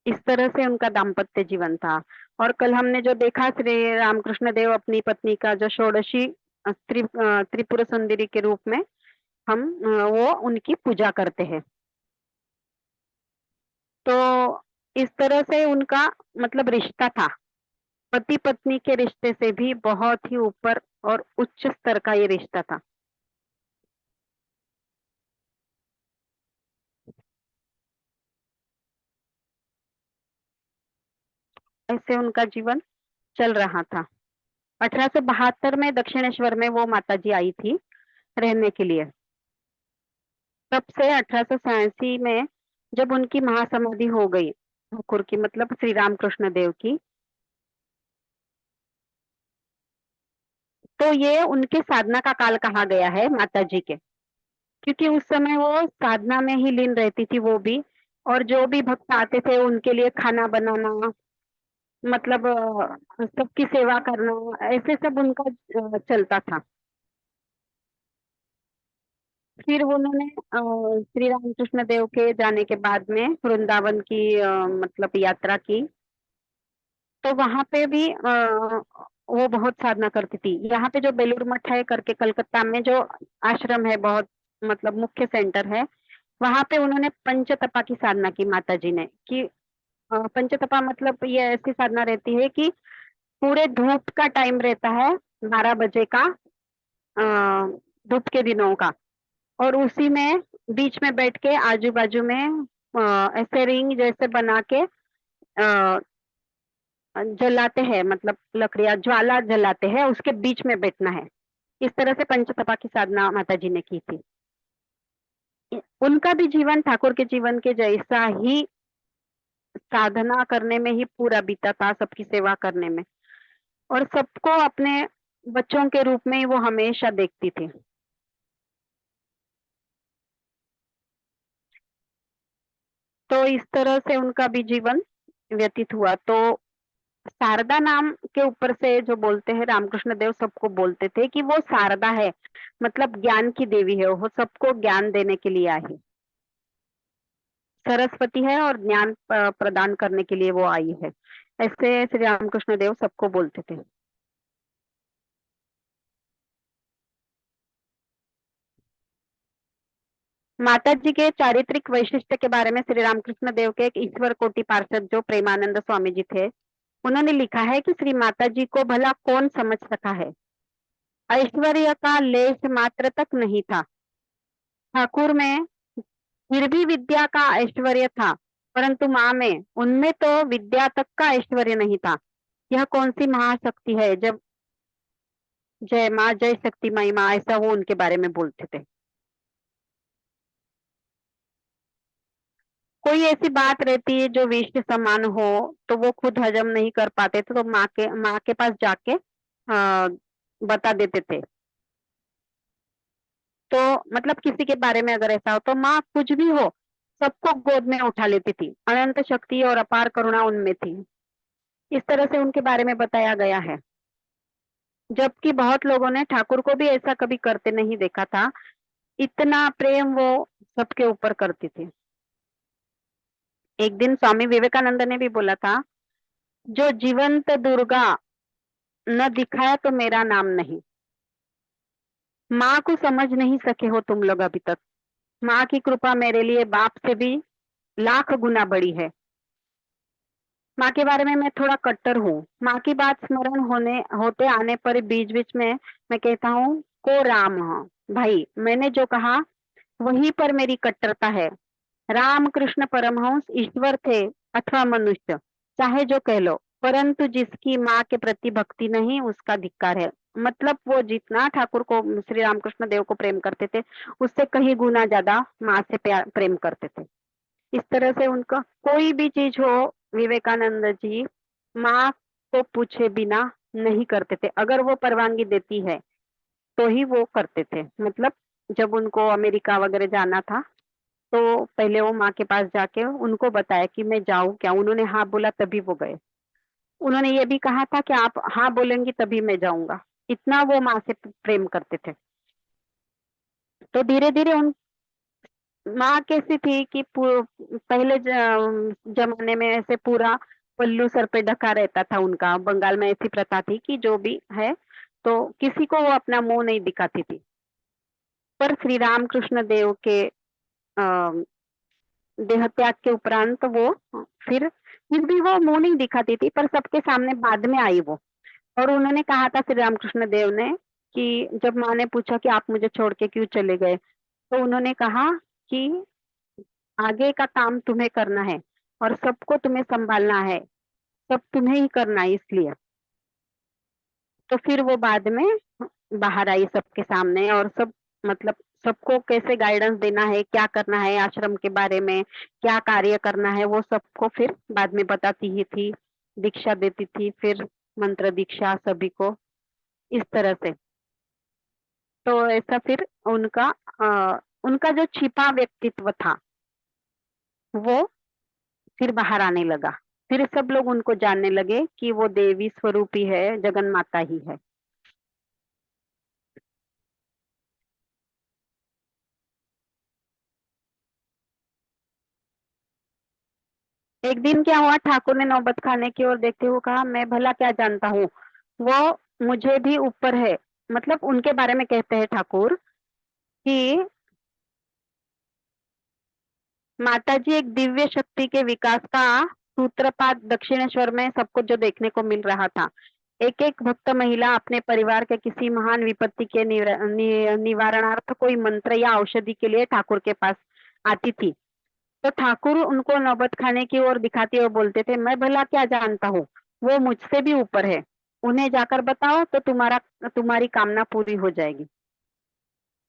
इस तरह से उनका दाम्पत्य जीवन था। और कल हमने जो देखा श्री रामकृष्ण देव अपनी पत्नी का जो षोडशी त्रिपुर सुंदरी के रूप में हम वो उनकी पूजा करते हैं। तो इस तरह से उनका मतलब रिश्ता था, पति पत्नी के रिश्ते से भी बहुत ही ऊपर और उच्च स्तर का ये रिश्ता था। ऐसे उनका जीवन चल रहा था। 1872 में दक्षिणेश्वर में वो माताजी आई थी रहने के लिए। तब से 1886 में जब उनकी महासमाधि हो गई ठाकुर की मतलब श्री रामकृष्ण देव की, तो ये उनके साधना का काल कहा गया है माता जी के, क्योंकि उस समय वो साधना में ही लीन रहती थी वो भी, और जो भी भक्त आते थे उनके लिए खाना बनाना, मतलब सबकी सेवा करना, ऐसे सब उनका चलता था। फिर उन्होंने श्री रामकृष्ण देव के जाने के बाद में वृंदावन की मतलब यात्रा की, तो वहां पे भी वो बहुत साधना करती थी। यहाँ पे जो बेलूर मठ है करके कलकत्ता में जो आश्रम है, बहुत मतलब मुख्य सेंटर है, वहां पे उन्होंने पंचतपा की साधना की माता जी ने। कि पंचतपा मतलब ये ऐसी साधना रहती है कि पूरे धूप का टाइम रहता है, 12 बजे का, धूप के दिनों का, और उसी में बीच में बैठ के आजू बाजू में ऐसे रिंग जैसे बना के जलाते हैं, मतलब लकड़ियां ज्वाला जलाते हैं, उसके बीच में बैठना है। इस तरह से पंचतपा की साधना माता जी ने की थी। उनका भी जीवन ठाकुर के जीवन के जैसा ही साधना करने में ही पूरा बीता था, सबकी सेवा करने में, और सबको अपने बच्चों के रूप में ही वो हमेशा देखती थी। तो इस तरह से उनका भी जीवन व्यतीत हुआ। तो शारदा नाम के ऊपर से जो बोलते हैं रामकृष्ण देव सबको बोलते थे कि वो शारदा है, मतलब ज्ञान की देवी है, वो सबको ज्ञान देने के लिए आई, सरस्वती है और ज्ञान प्रदान करने के लिए वो आई है, ऐसे श्री रामकृष्ण देव सबको बोलते थे। माता जी के चारित्रिक वैशिष्ट्य के बारे में श्री रामकृष्ण देव के एक ईश्वर कोटि पार्षद जो प्रेमानंद स्वामी जी थे, उन्होंने लिखा है कि श्री माता जी को भला कौन समझ सका है, ऐश्वर्य का लेश मात्र तक नहीं था ठाकुर में, फिर भी विद्या का ऐश्वर्य था, परंतु माँ में उनमें तो विद्या तक का ऐश्वर्य नहीं था। यह कौन सी महाशक्ति है, जब जय माँ जय शक्ति माई माँ, ऐसा वो उनके बारे में बोलते थे। कोई ऐसी बात रहती है जो विष के समान हो, तो वो खुद हजम नहीं कर पाते थे, तो माँ के पास जाके बता देते थे। तो मतलब किसी के बारे में अगर ऐसा हो तो माँ कुछ भी हो सबको गोद में उठा लेती थी, अनंत शक्ति और अपार करुणा उनमें थी। इस तरह से उनके बारे में बताया गया है, जबकि बहुत लोगों ने ठाकुर को भी ऐसा कभी करते नहीं देखा था। इतना प्रेम वो सबके ऊपर करती थी। एक दिन स्वामी विवेकानंद ने भी बोला था, जो जीवंत दुर्गा न दिखाया तो मेरा नाम नहीं। माँ को समझ नहीं सके हो तुम लोग अभी तक, माँ की कृपा मेरे लिए बाप से भी लाख गुना बड़ी है। माँ के बारे में मैं थोड़ा कट्टर हूँ। माँ की बात स्मरण होते आने पर बीच बीच में मैं कहता हूँ को राम, भाई मैंने जो कहा वहीं पर मेरी कट्टरता है। राम कृष्ण परमहंस ईश्वर थे अथवा मनुष्य, चाहे जो कह लो, परंतु जिसकी माँ के प्रति भक्ति नहीं उसका धिक्कार है। मतलब वो जितना ठाकुर को श्री रामकृष्ण देव को प्रेम करते थे, उससे कहीं गुना ज्यादा माँ से प्रेम करते थे। इस तरह से उनका कोई भी चीज हो, विवेकानंद जी माँ को पूछे बिना नहीं करते थे। अगर वो परवानगी देती है तो ही वो करते थे। मतलब जब उनको अमेरिका वगैरह जाना था तो पहले वो माँ के पास जाके उनको बताया कि मैं जाऊं क्या। उन्होंने हाँ बोला तभी वो गए। उन्होंने ये भी कहा था कि आप हाँ बोलेंगी तभी मैं जाऊंगा। इतना वो माँ से प्रेम करते थे। तो धीरे धीरे उन माँ कैसी थी कि पहले जमाने में ऐसे पूरा पल्लू सर पे ढका रहता था उनका। बंगाल में ऐसी प्रथा थी कि जो भी है तो किसी को वो अपना मुंह नहीं दिखाती थी। पर श्री रामकृष्ण देव के देह त्याग के उपरांत वो फिर भी वो मुंह नहीं दिखाती थी, पर सबके सामने बाद में आई वो। और उन्होंने कहा था श्री रामकृष्ण देव ने कि जब माँ ने पूछा कि आप मुझे छोड़ के क्यों चले गए, तो उन्होंने कहा कि आगे का काम तुम्हें करना है और सबको तुम्हें संभालना है, सब तुम्हें ही करना है इसलिए। तो फिर वो बाद में बाहर आई सबके सामने और सब मतलब सबको कैसे गाइडेंस देना है, क्या करना है आश्रम के बारे में, क्या कार्य करना है, वो सबको फिर बाद में बताती ही थी। दीक्षा देती थी, फिर मंत्र दीक्षा सभी को, इस तरह से। तो ऐसा फिर उनका जो छिपा व्यक्तित्व था वो फिर बाहर आने लगा। फिर सब लोग उनको जानने लगे कि वो देवी स्वरूप ही है, जगन माता ही है। एक दिन क्या हुआ, ठाकुर ने नौबत खाने की ओर देखते हुए कहा, मैं भला क्या जानता हूँ, वो मुझे भी ऊपर है। मतलब उनके बारे में कहते हैं ठाकुर कि माताजी एक दिव्य शक्ति के विकास का सूत्रपात दक्षिणेश्वर में सबको जो देखने को मिल रहा था। एक एक भक्त महिला अपने परिवार के किसी महान विपत्ति के निवारणार्थ कोई मंत्र या औषधि के लिए ठाकुर के पास आती थी। तो ठाकुर उनको नौबत खाने की ओर दिखाते हुए बोलते थे, मैं भला क्या जानता हूँ, वो मुझसे भी ऊपर है। उन्हें जाकर बताओ तो तुम्हारी कामना पूरी हो जाएगी।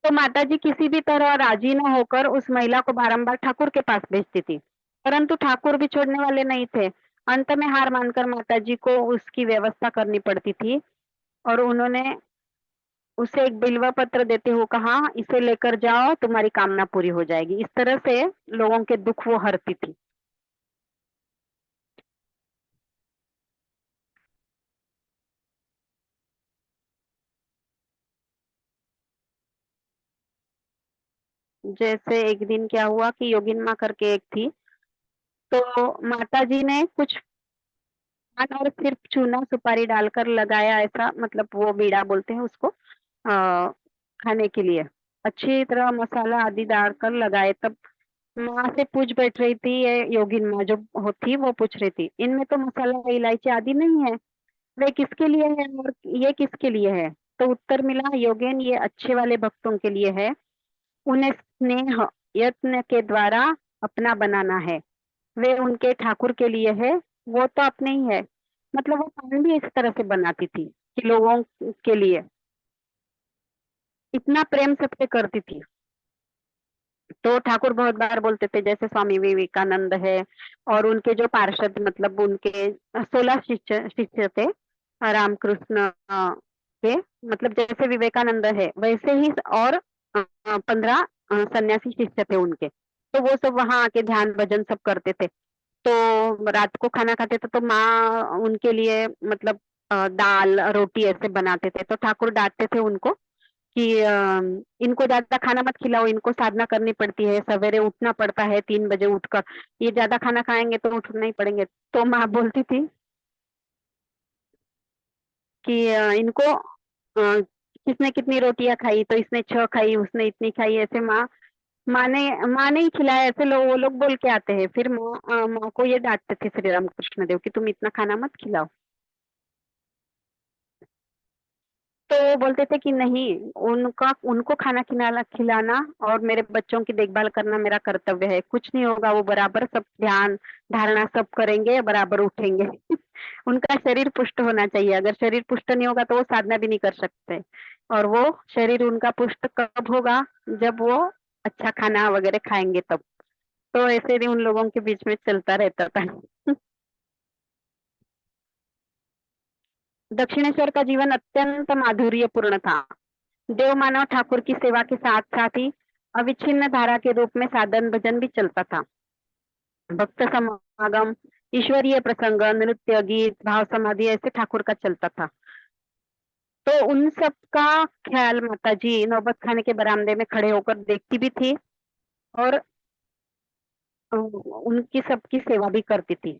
तो माताजी किसी भी तरह राजी न होकर उस महिला को बारंबार ठाकुर के पास भेजती थी, परंतु ठाकुर भी छोड़ने वाले नहीं थे। अंत में हार मानकर माताजी को उसकी व्यवस्था करनी पड़ती थी और उन्होंने उसे एक बिल्वा पत्र देते हुए कहा, इसे लेकर जाओ, तुम्हारी कामना पूरी हो जाएगी। इस तरह से लोगों के दुख वो हरती थी। जैसे एक दिन क्या हुआ कि योगिन माँ करके एक थी, तो माता जी ने कुछ पान और सिर्फ चूना सुपारी डालकर लगाया, ऐसा मतलब वो बीड़ा बोलते हैं उसको, खाने के लिए अच्छी तरह मसाला आदि डालकर लगाए। तब माँ से पूछ बैठ रही थी, ये योगिन माँ जो होती वो पूछ रही थी, इनमें तो मसाला इलायची आदि नहीं है, वे किसके लिए है और ये किसके लिए है? तो उत्तर मिला, योगेन ये अच्छे वाले भक्तों के लिए है, उन्हें स्नेह यत्न के द्वारा अपना बनाना है। वे उनके ठाकुर के लिए है, वो तो अपने ही है। मतलब वो पान भी इस तरह से बनाती थी कि लोगों के लिए इतना प्रेम सबसे करती थी। तो ठाकुर बहुत बार बोलते थे, जैसे स्वामी विवेकानंद है और उनके जो पार्षद मतलब उनके 16 शिष्य थे रामकृष्ण के, मतलब जैसे विवेकानंद है वैसे ही और 15 सन्यासी शिष्य थे उनके। तो वो सब वहां आके ध्यान भजन सब करते थे। तो रात को खाना खाते थे तो माँ उनके लिए मतलब दाल रोटी ऐसे बनाते थे। तो ठाकुर डांटते थे उनको कि इनको ज्यादा खाना मत खिलाओ, इनको साधना करनी पड़ती है, सवेरे उठना पड़ता है 3 बजे उठकर, ये ज्यादा खाना खाएंगे तो उठना ही पड़ेंगे। तो माँ बोलती थी कि इनको किसने कितनी रोटियां खाई, तो इसने 6 खाई, उसने इतनी खाई, ऐसे माँ ने ही खिलाया, ऐसे लोग वो लोग बोल के आते हैं। फिर माँ को ये डांटते थे श्री रामकृष्ण देव कि तुम इतना खाना मत खिलाओ। तो वो बोलते थे कि नहीं, उनका उनको खाना खिलाना खिलाना और मेरे बच्चों की देखभाल करना मेरा कर्तव्य है। कुछ नहीं होगा, वो बराबर सब ध्यान धारणा सब करेंगे, बराबर उठेंगे। उनका शरीर पुष्ट होना चाहिए, अगर शरीर पुष्ट नहीं होगा तो वो साधना भी नहीं कर सकते। और वो शरीर उनका पुष्ट कब होगा, जब वो अच्छा खाना वगैरह खाएंगे तब। तो ऐसे ही उन लोगों के बीच में चलता रहता था। दक्षिणेश्वर का जीवन अत्यंत माधुर्यपूर्ण था। देव मानव ठाकुर की सेवा के साथ साथ ही अविच्छिन्न धारा के रूप में साधन भजन भी चलता था। भक्त समागम, ईश्वरीय प्रसंग, नृत्य, गीत, भाव समाधि ऐसे ठाकुर का चलता था। तो उन सब का ख्याल माता जी नौबत खाने के बरामदे में खड़े होकर देखती भी थी और उनकी सबकी सेवा भी करती थी।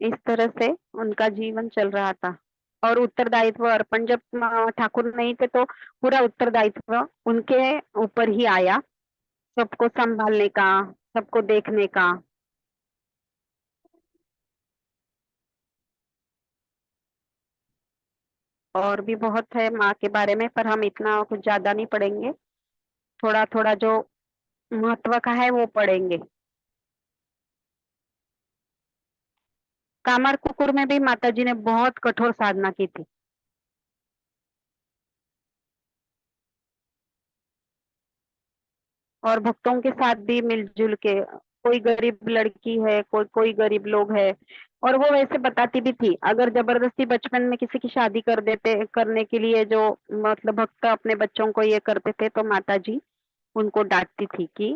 इस तरह से उनका जीवन चल रहा था। और उत्तरदायित्व अर्पण, जब ठाकुर नहीं थे तो पूरा उत्तरदायित्व उनके ऊपर ही आया, सबको संभालने का, सबको देखने का। और भी बहुत है माँ के बारे में, पर हम इतना कुछ ज्यादा नहीं पढ़ेंगे, थोड़ा थोड़ा जो महत्व का है वो पढ़ेंगे। कामर कुकुर में भी माता जी ने बहुत कठोर साधना की थी। और भक्तों के साथ भी मिलजुल के, कोई गरीब लड़की है, कोई कोई गरीब लोग है, और वो वैसे बताती भी थी। अगर जबरदस्ती बचपन में किसी की शादी कर देते, करने के लिए जो मतलब भक्त अपने बच्चों को ये करते थे, तो माता जी उनको डांटती थी कि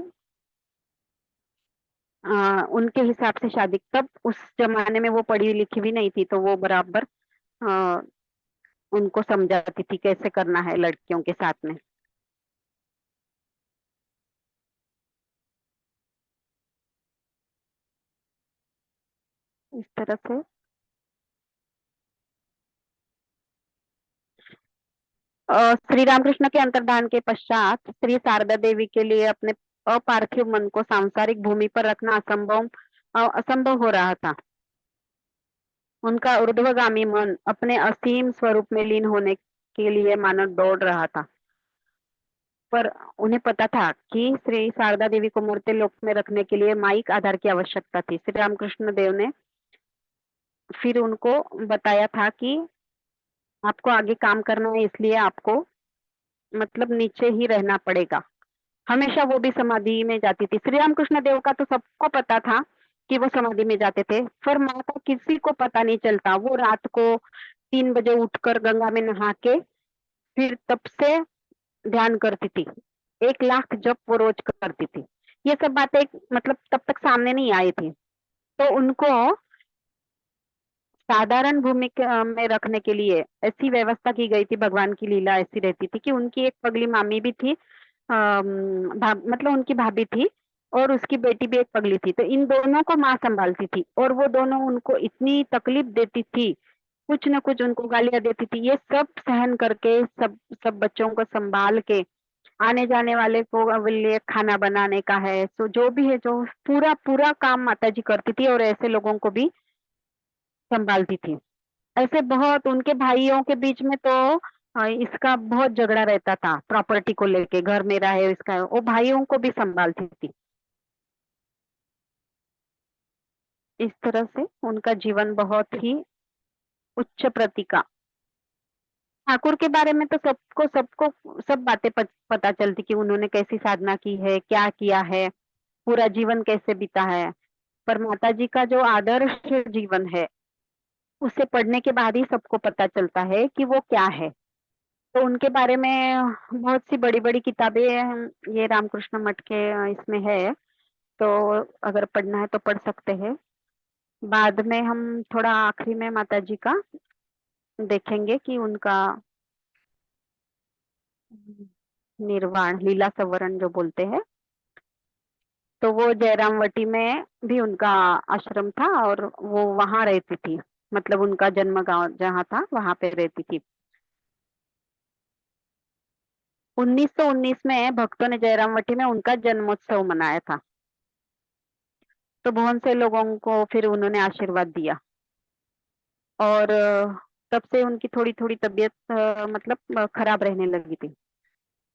उनके हिसाब से शादी। तब उस जमाने में वो पढ़ी लिखी भी नहीं थी, तो वो बराबर आ, उनको समझाती थी कैसे करना है लड़कियों के साथ में। इस तरह से श्री रामकृष्ण के अंतर्धान के पश्चात श्री शारदा देवी के लिए अपने अपार्थिव मन को सांसारिक भूमि पर रखना असंभव हो रहा था। उनका ऊर्ध्वगामी मन अपने असीम स्वरूप में लीन होने के लिए मानो दौड़ रहा था। पर उन्हें पता था कि श्री शारदा देवी को मूर्ति लोक में रखने के लिए माइक आधार की आवश्यकता थी। श्री रामकृष्ण देव ने फिर उनको बताया था कि आपको आगे काम करना है, इसलिए आपको मतलब नीचे ही रहना पड़ेगा। हमेशा वो भी समाधि में जाती थी। श्री रामकृष्ण देव का तो सबको पता था कि वो समाधि में जाते थे, पर माँ का किसी को पता नहीं चलता। वो रात को 3 बजे उठकर गंगा में नहा के फिर तब से ध्यान करती थी। 1 लाख जप वो रोज करती थी। ये सब बातें मतलब तब तक सामने नहीं आई थी। तो उनको साधारण भूमि में रखने के लिए ऐसी व्यवस्था की गई थी। भगवान की लीला ऐसी रहती थी कि उनकी एक पगली मामी भी थी, मतलब उनकी भाभी थी, और उसकी बेटी भी एक पगली थी। तो इन दोनों को माँ संभालती थी, और वो दोनों उनको इतनी तकलीफ देती थी, कुछ न कुछ उनको गालियां देती थी। ये सब सहन करके, सब सब बच्चों को संभाल के, आने जाने वाले को लिए खाना बनाने का है, तो जो भी है, जो पूरा पूरा काम माता जी करती थी, और ऐसे लोगों को भी संभालती थी। ऐसे बहुत उनके भाइयों के बीच में तो इसका बहुत झगड़ा रहता था, प्रॉपर्टी को लेके, घर मेरा है इसका है। वो भाइयों को भी संभालती थी। इस तरह से उनका जीवन बहुत ही उच्च प्रति का। ठाकुर के बारे में तो सबको सबको सब बातें पता चलती कि उन्होंने कैसी साधना की है, क्या किया है, पूरा जीवन कैसे बीता है। पर माता जी का जो आदर्श जीवन है, उसे पढ़ने के बाद ही सबको पता चलता है कि वो क्या है। तो उनके बारे में बहुत सी बड़ी बड़ी किताबें ये रामकृष्ण मठ के इसमें है, तो अगर पढ़ना है तो पढ़ सकते हैं। बाद में हम थोड़ा आखिरी में माता जी का देखेंगे कि उनका निर्वाण, लीला संवरण जो बोलते हैं, तो वो जयरामवटी में भी उनका आश्रम था, और वो वहां रहती थी। मतलब उनका जन्म गांव जहाँ था वहां पे रहती थी। 1919 में भक्तों ने जयरामवटी में उनका जन्मोत्सव मनाया था। तो बहुत से लोगों को फिर उन्होंने आशीर्वाद दिया, और तब से उनकी थोड़ी थोड़ी तबीयत मतलब खराब रहने लगी थी।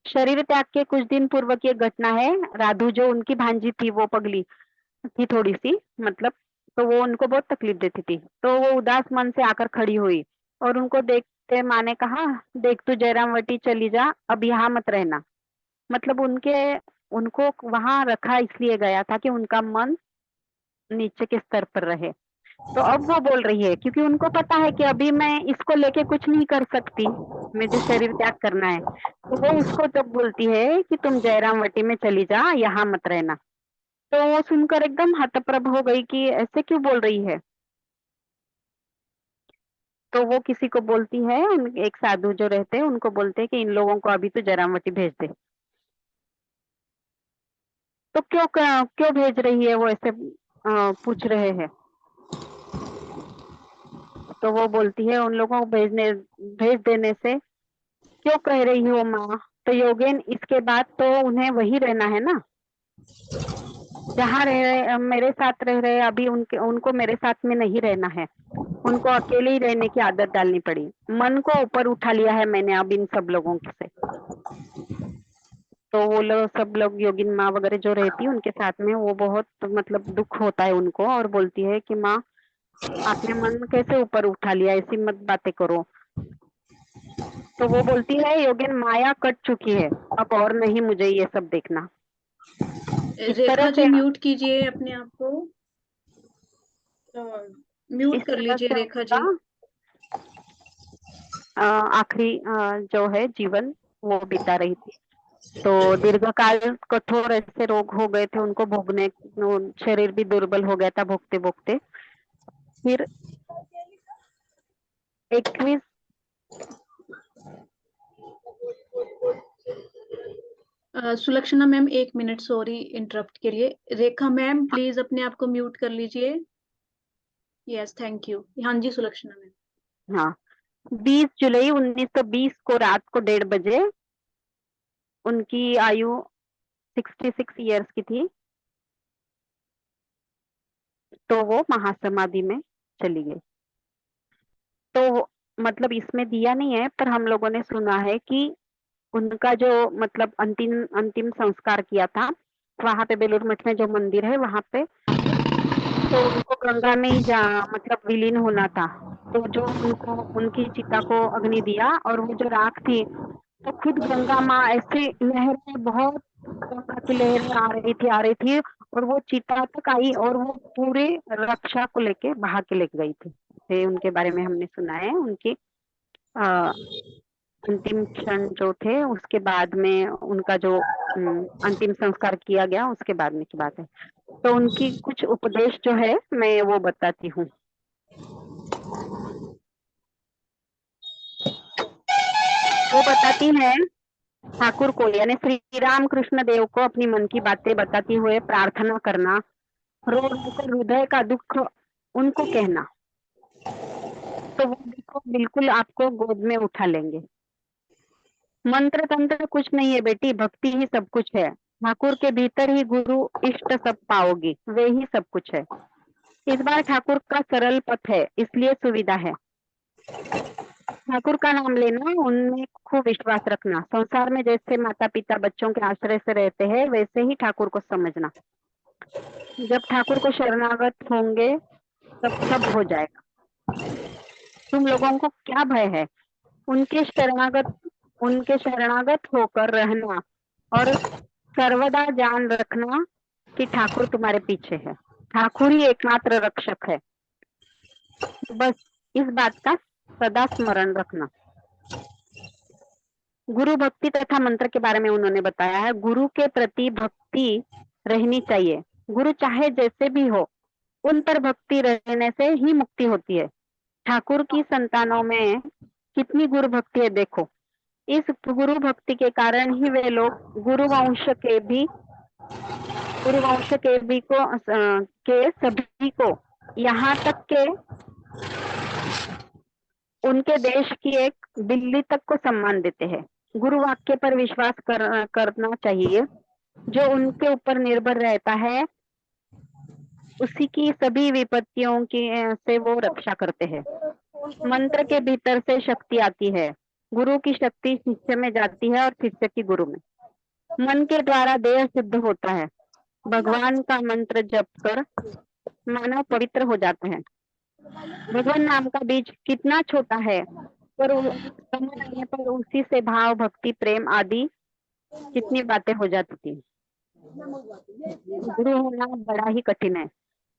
शरीर त्याग के कुछ दिन पूर्व की एक घटना है। राधु जो उनकी भांजी थी, वो पगली थी थोड़ी सी, मतलब तो वो उनको बहुत तकलीफ देती थी। तो वो उदास मन से आकर खड़ी हुई, और उनको देख ते माँ ने कहा, देख तू जयरामवटी चली जा, अब यहाँ मत रहना। मतलब उनको वहां रखा इसलिए गया था कि उनका मन नीचे के स्तर पर रहे। तो अब वो बोल रही है क्योंकि उनको पता है कि अभी मैं इसको लेके कुछ नहीं कर सकती, मुझे शरीर त्याग करना है। तो वो उसको तब बोलती है कि तुम जयरामवटी में चली जा, यहाँ मत रहना। तो वो सुनकर एकदम हतप्रभ हो गई कि ऐसे क्यों बोल रही है। तो वो किसी को बोलती है, एक साधु जो रहते हैं उनको बोलते हैं कि इन लोगों को अभी तो जयरामवटी भेज दे। तो क्यों भेज रही है वो, ऐसे पूछ रहे हैं। तो वो बोलती है उन लोगों को भेज देने से क्यों कह रही हो माँ। तो योगेन इसके बाद तो उन्हें वही रहना है ना, जहाँ रह रहे मेरे साथ रह रहे अभी उनको मेरे साथ में नहीं रहना है, उनको अकेले ही रहने की आदत डालनी पड़ी। मन को ऊपर उठा लिया है मैंने अब इन सब लोगों से। तो वो लोग सब लोग योगिन माँ वगैरह जो रहती है उनके साथ में, वो बहुत मतलब दुख होता है उनको और बोलती है कि माँ आपने मन कैसे ऊपर उठा लिया, ऐसी मत बातें करो। तो वो बोलती है योगिन माया कट चुकी है, अब और नहीं मुझे ये सब देखना। इस रेखा तरह जी से म्यूट कीजिए अपने आप को, म्यूट इस कर तरह लीजिए से रेखा जी। आखिरी जो है जीवन वो बिता रही थी। तो दीर्घकाल कठोर ऐसे रोग हो गए थे उनको भोगने, शरीर भी दुर्बल हो गया था भोगते भोगते। फिर 21 Sulakshana ma'am 1 minute, sorry interrupt के लिए। रेखा मैम प्लीज अपने आप को म्यूट कर लीजिए। Yes thank you. हाँ जी सुलक्षणा मैम। हाँ 20 जुलाई 1920 को रात को 1:30 बजे उनकी आयु 66 ईयर्स की थी। तो वो महासमाधि में चली गई। तो मतलब इसमें दिया नहीं है, पर हम लोगों ने सुना है कि उनका जो मतलब अंतिम अंतिम संस्कार किया था वहां पे बेलूर मठ में जो मंदिर है वहां पे, तो उनको गंगा में ही मतलब विलीन होना था। तो जो उनको उनकी चिता को अग्नि दिया और वो जो राख थी तो खुद गंगा माँ ऐसे लहरें, बहुत गंगा की लहरें आ रही थी और वो चिता तक आई और वो पूरे रक्षा को लेके बहा के लेके गई थी। ये उनके बारे में हमने सुना है। उनकी अंतिम क्षण जो थे उसके बाद में उनका जो अंतिम संस्कार किया गया उसके बाद में की बात है। तो उनकी कुछ उपदेश जो है मैं वो बताती हूँ। वो बताती है ठाकुर को यानी श्री राम कृष्ण देव को अपनी मन की बातें बताते हुए प्रार्थना करना, रो रो कर हृदय का दुख उनको कहना, तो वो देखो बिल्कुल आपको गोद में उठा लेंगे। मंत्र तंत्र कुछ नहीं है बेटी, भक्ति ही सब कुछ है। ठाकुर के भीतर ही गुरु इष्ट सब पाओगी, वे ही सब कुछ है। इस बार ठाकुर का सरल पथ है इसलिए सुविधा है। ठाकुर का नाम लेना, उनमें खूब विश्वास रखना। संसार में जैसे माता पिता बच्चों के आश्रय से रहते हैं वैसे ही ठाकुर को समझना। जब ठाकुर को शरणागत होंगे तब सब हो जाएगा। तुम लोगों को क्या भय है? उनके शरणागत होकर रहना और सर्वदा जान रखना कि ठाकुर तुम्हारे पीछे है। ठाकुर ही एकमात्र रक्षक है। बस इस बात का सदा स्मरण रखना। गुरु भक्ति तथा मंत्र के बारे में उन्होंने बताया है। गुरु के प्रति भक्ति रहनी चाहिए। गुरु चाहे जैसे भी हो, उन पर भक्ति रहने से ही मुक्ति होती है। ठाकुर की संतानों में कितनी गुरु भक्ति है देखो। इस गुरु भक्ति के कारण ही वे लोग गुरु वंश के भी को के सभी को, यहाँ तक के उनके देश की एक बिल्ली तक को सम्मान देते हैं। गुरु वाक्य पर विश्वास करना चाहिए। जो उनके ऊपर निर्भर रहता है उसी की सभी विपत्तियों की से वो रक्षा करते हैं। मंत्र के भीतर से शक्ति आती है। गुरु की शक्ति शिष्य में जाती है और शिष्य की गुरु में। मन के द्वारा देह सिद्ध होता है। भगवान का मंत्र जप कर मानव पवित्र हो जाता है। भगवान नाम का बीज कितना छोटा है पर समय आने पर उसी से भाव, भक्ति, प्रेम आदि कितनी बातें हो जाती थी। गुरु होना बड़ा ही कठिन है।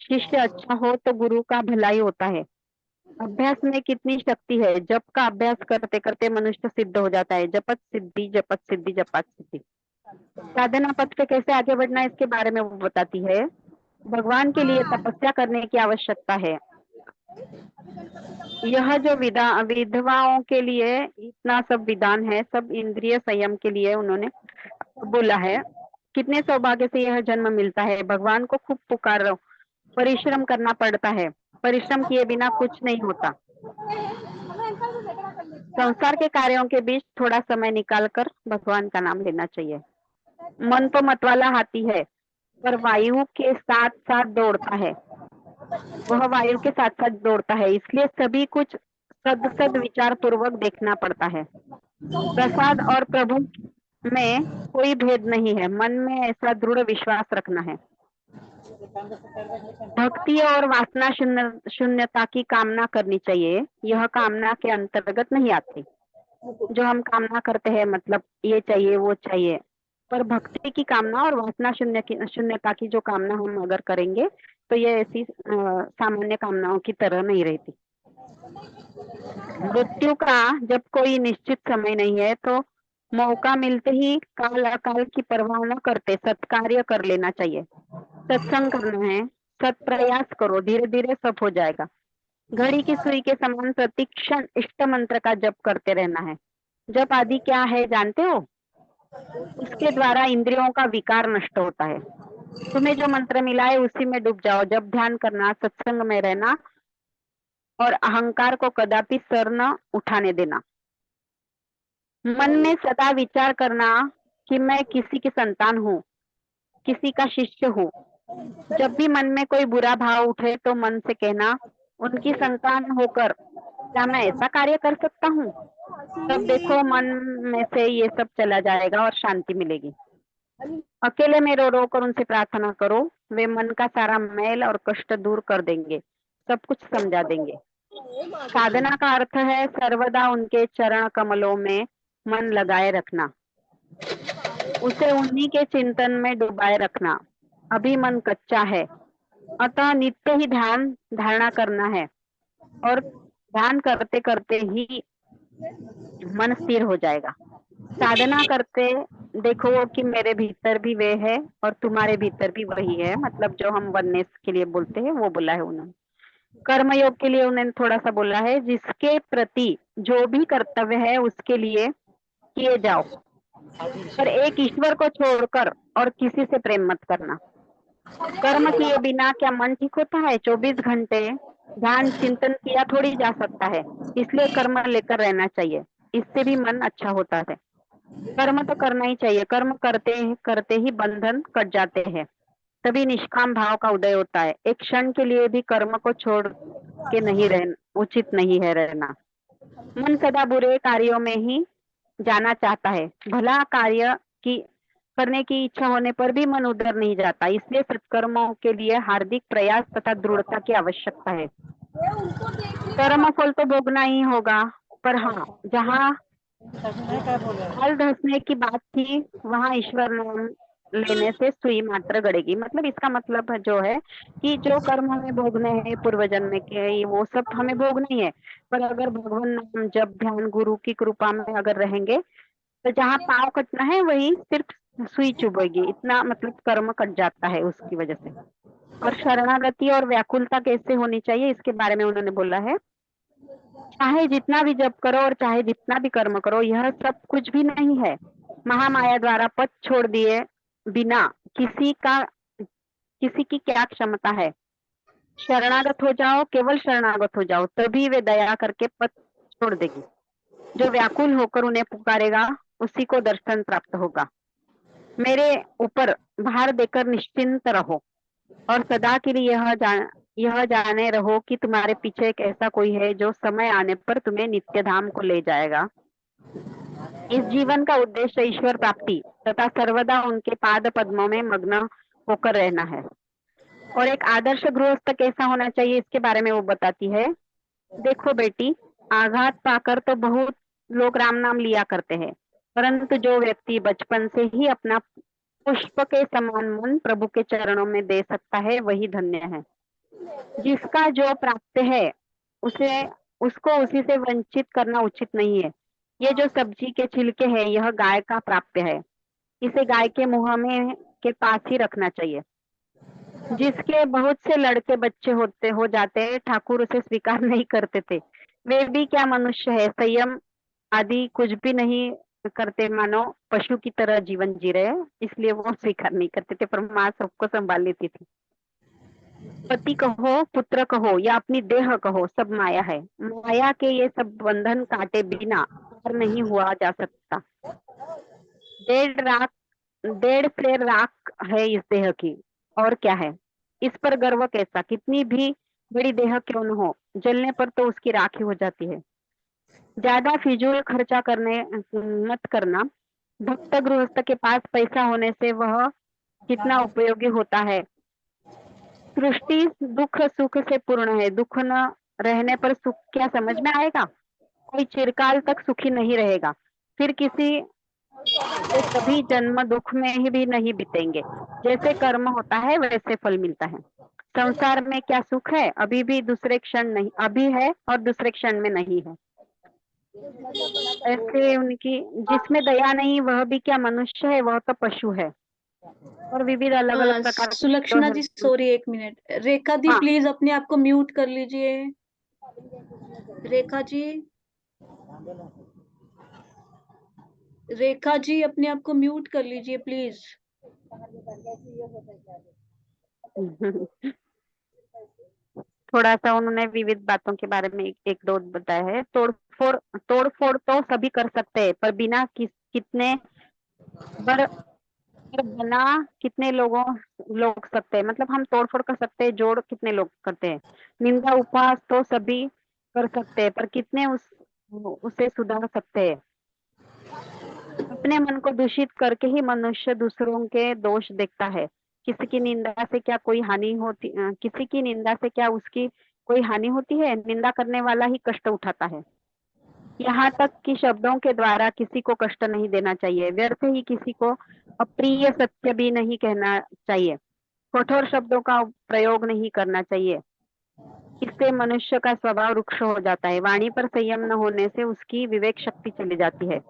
शिष्य अच्छा हो तो गुरु का भला ही होता है। अभ्यास में कितनी शक्ति है। जप का अभ्यास करते करते मनुष्य सिद्ध हो जाता है। जपत सिद्धि, जपत सिद्धि, जपत सिद्धि। साधना पथ पे कैसे आगे बढ़ना है इसके बारे में वो बताती है। भगवान के लिए तपस्या करने की आवश्यकता है। यह जो विधवाओं के लिए इतना सब विधान है, सब इंद्रिय संयम के लिए उन्होंने बोला है। कितने सौभाग्य से यह जन्म मिलता है। भगवान को खूब पुकारो, परिश्रम करना पड़ता है। परिश्रम किए बिना कुछ नहीं होता। संसार के कार्यों के बीच थोड़ा समय निकालकर भगवान का नाम लेना चाहिए। मन तो मतवाला हाथी है, पर वायु के साथ साथ दौड़ता है। वह वायु के साथ साथ दौड़ता है, इसलिए सभी कुछ सद विचार पूर्वक देखना पड़ता है। प्रसाद और प्रभु में कोई भेद नहीं है। मन में ऐसा दृढ़ विश्वास रखना है। भक्ति और वासना शून्यता की कामना करनी चाहिए। यह कामना के अंतर्गत नहीं आती। जो हम कामना करते हैं, मतलब ये चाहिए वो चाहिए, पर भक्ति की कामना और वासना शून्यता की जो कामना हम अगर करेंगे तो ये ऐसी सामान्य कामनाओं की तरह नहीं रहती। मृत्यु का जब कोई निश्चित समय नहीं है तो मौका मिलते ही काल अकाल की परवाह न करते सत्कार्य कर लेना चाहिए। सत्संग करना है, सत प्रयास करो, धीरे धीरे सब हो जाएगा। घड़ी की सुई के समान प्रतिक्षण इष्ट मंत्र का जप करते रहना है। जप आदि क्या है जानते हो? उसके द्वारा इंद्रियों का विकार नष्ट होता है। तुम्हें जो मंत्र मिला है उसी में डूब जाओ। जब ध्यान करना, सत्संग में रहना और अहंकार को कदापि सर न उठाने देना। मन में सदा विचार करना कि मैं किसी की संतान हूँ, किसी का शिष्य हूँ। जब भी मन में कोई बुरा भाव उठे तो मन से कहना, उनकी संतान होकर क्या मैं ऐसा कार्य कर सकता हूँ? तब देखो मन में से ये सब चला जाएगा और शांति मिलेगी। अकेले में रो रो कर उनसे प्रार्थना करो, वे मन का सारा मैल और कष्ट दूर कर देंगे, सब कुछ समझा देंगे। साधना का अर्थ है सर्वदा उनके चरण कमलों में मन लगाए रखना, उसे उन्हीं के चिंतन में डुबाए रखना। अभी मन कच्चा है, अतः नित्य ही ध्यान धारणा करना है और ध्यान करते करते ही मन स्थिर हो जाएगा। साधना करते देखो कि मेरे भीतर भी वे है और तुम्हारे भीतर भी वही है। मतलब जो हम वननेस के लिए बोलते हैं वो बोला है उन्होंने। कर्मयोग के लिए उन्होंने थोड़ा सा बोला है, जिसके प्रति जो भी कर्तव्य है उसके लिए किए जाओ, पर एक ईश्वर को छोड़कर और किसी से प्रेम मत करना। कर्म किए बिना क्या मन ठीक होता है? 24 घंटे ध्यान चिंतन किया थोड़ी जा सकता है, इसलिए कर्म लेकर रहना चाहिए। इससे भी मन अच्छा होता है। कर्म तो करना ही चाहिए। कर्म करते करते ही बंधन कट जाते हैं, तभी निष्काम भाव का उदय होता है। एक क्षण के लिए भी कर्म को छोड़ के नहीं रहना उचित नहीं है रहना। मन सदा बुरे कार्यों में ही जाना चाहता है। भला कार्य की करने की इच्छा होने पर भी मन उधर नहीं जाता। इसलिए सत्कर्मों के लिए हार्दिक प्रयास तथा दृढ़ता की आवश्यकता है। कर्म फल तो भोगना ही होगा, पर हाँ, जहाँ फल धसने की बात थी वहाँ ईश्वर नाम लेने से सुई मात्र गड़ेगी। मतलब इसका मतलब जो है कि जो कर्म हमें भोगने हैं पूर्व जन्म के, वो सब हमें भोगने ही है, पर अगर भगवान नाम जब ध्यान गुरु की कृपा में अगर रहेंगे तो जहाँ पाँव कटना है वही सिर्फ सुई चुभेगी। इतना मतलब कर्म कट जाता है उसकी वजह से। और शरणागति और व्याकुलता कैसे होनी चाहिए इसके बारे में उन्होंने बोला है। चाहे जितना भी जप करो और चाहे जितना भी कर्म करो, यह सब कुछ भी नहीं है। महामाया द्वारा पथ छोड़ दिए बिना किसी की क्या क्षमता है? शरणागत हो जाओ, केवल शरणागत हो जाओ, तभी वे दया करके पथ छोड़ देगी। जो व्याकुल होकर उन्हें पुकारेगा उसी को दर्शन प्राप्त होगा। मेरे ऊपर भार देकर निश्चिंत रहो और सदा के लिए यह जाने रहो कि तुम्हारे पीछे एक ऐसा कोई है जो समय आने पर तुम्हें नित्य धाम को ले जाएगा। इस जीवन का उद्देश्य ईश्वर प्राप्ति तथा सर्वदा उनके पाद पद्मों में मग्न होकर रहना है। और एक आदर्श गृहस्थ कैसा होना चाहिए इसके बारे में वो बताती है। देखो बेटी, आघात पाकर तो बहुत लोग राम नाम लिया करते हैं, परंतु जो व्यक्ति बचपन से ही अपना पुष्प के समान मन प्रभु के चरणों में दे सकता है वही धन्य है। जिसका जो प्राप्त है उसे उसको उसी से वंचित करना उचित नहीं है। ये जो सब्जी के छिलके है यह गाय का प्राप्य है, इसे गाय के मुंह में के पास ही रखना चाहिए। जिसके बहुत से लड़के बच्चे होते हो जाते हैं, ठाकुर उसे स्वीकार नहीं करते थे। वे भी क्या मनुष्य है, संयम आदि कुछ भी नहीं करते, मानो पशु की तरह जीवन जी रहे हैं, इसलिए वो स्वीकार नहीं करते थे, पर माँ सबको संभाल लेती थी। पति कहो, पुत्र कहो या अपनी देह कहो, सब माया है। माया के ये सब बंधन काटे बिना पार नहीं हुआ जा सकता। डेढ़ राख डेढ़ से राख है इस देह की, और क्या है। इस पर गर्व कैसा, कितनी भी बड़ी देह क्यों न हो, जलने पर तो उसकी राख ही हो जाती है। ज्यादा फिजूल खर्चा करने मत करना। भक्त गृहस्थ के पास पैसा होने से वह कितना उपयोगी होता है। सृष्टि दुख सुख से पूर्ण है, दुख न रहने पर सुख क्या समझ में आएगा। कोई चिरकाल तक सुखी नहीं रहेगा, फिर किसी के सभी जन्म दुख में ही भी नहीं बीतेंगे। जैसे कर्म होता है वैसे फल मिलता है। संसार में क्या सुख है, अभी भी दूसरे क्षण नहीं, अभी है और दूसरे क्षण में नहीं है। ऐसे उनकी जिसमें दया नहीं वह भी क्या मनुष्य है, वह तो पशु है। और विविध अलग अलग प्रकार के जो सुलक्षणा है। जी सॉरी, एक मिनट। रेखा दी हाँ, प्लीज अपने आप को म्यूट कर लीजिए। रेखा जी, रेखा जी अपने आप को म्यूट कर लीजिए प्लीज। थोड़ा सा उन्होंने विविध बातों के बारे में एक दो बताया है। तोड़ फोड़ तो सभी कर सकते हैं, पर बिना कितने बर पर बना कितने लोग सकते हैं, मतलब हम तोड़ फोड़ कर सकते हैं, जोड़ कितने लोग करते हैं। निंदा उपहास तो सभी कर सकते हैं, पर कितने उसे सुधार सकते हैं। अपने मन को दूषित करके ही मनुष्य दूसरों के दोष देखता है। किसी की निंदा से क्या उसकी कोई हानि होती है। निंदा करने वाला ही कष्ट उठाता है। यहाँ तक कि शब्दों के द्वारा किसी को कष्ट नहीं देना चाहिए। व्यर्थ ही किसी को अप्रिय सत्य भी नहीं कहना चाहिए। कठोर शब्दों का प्रयोग नहीं करना चाहिए, इससे मनुष्य का स्वभाव रुक्ष हो जाता है। वाणी पर संयम न होने से उसकी विवेक शक्ति चली जाती है।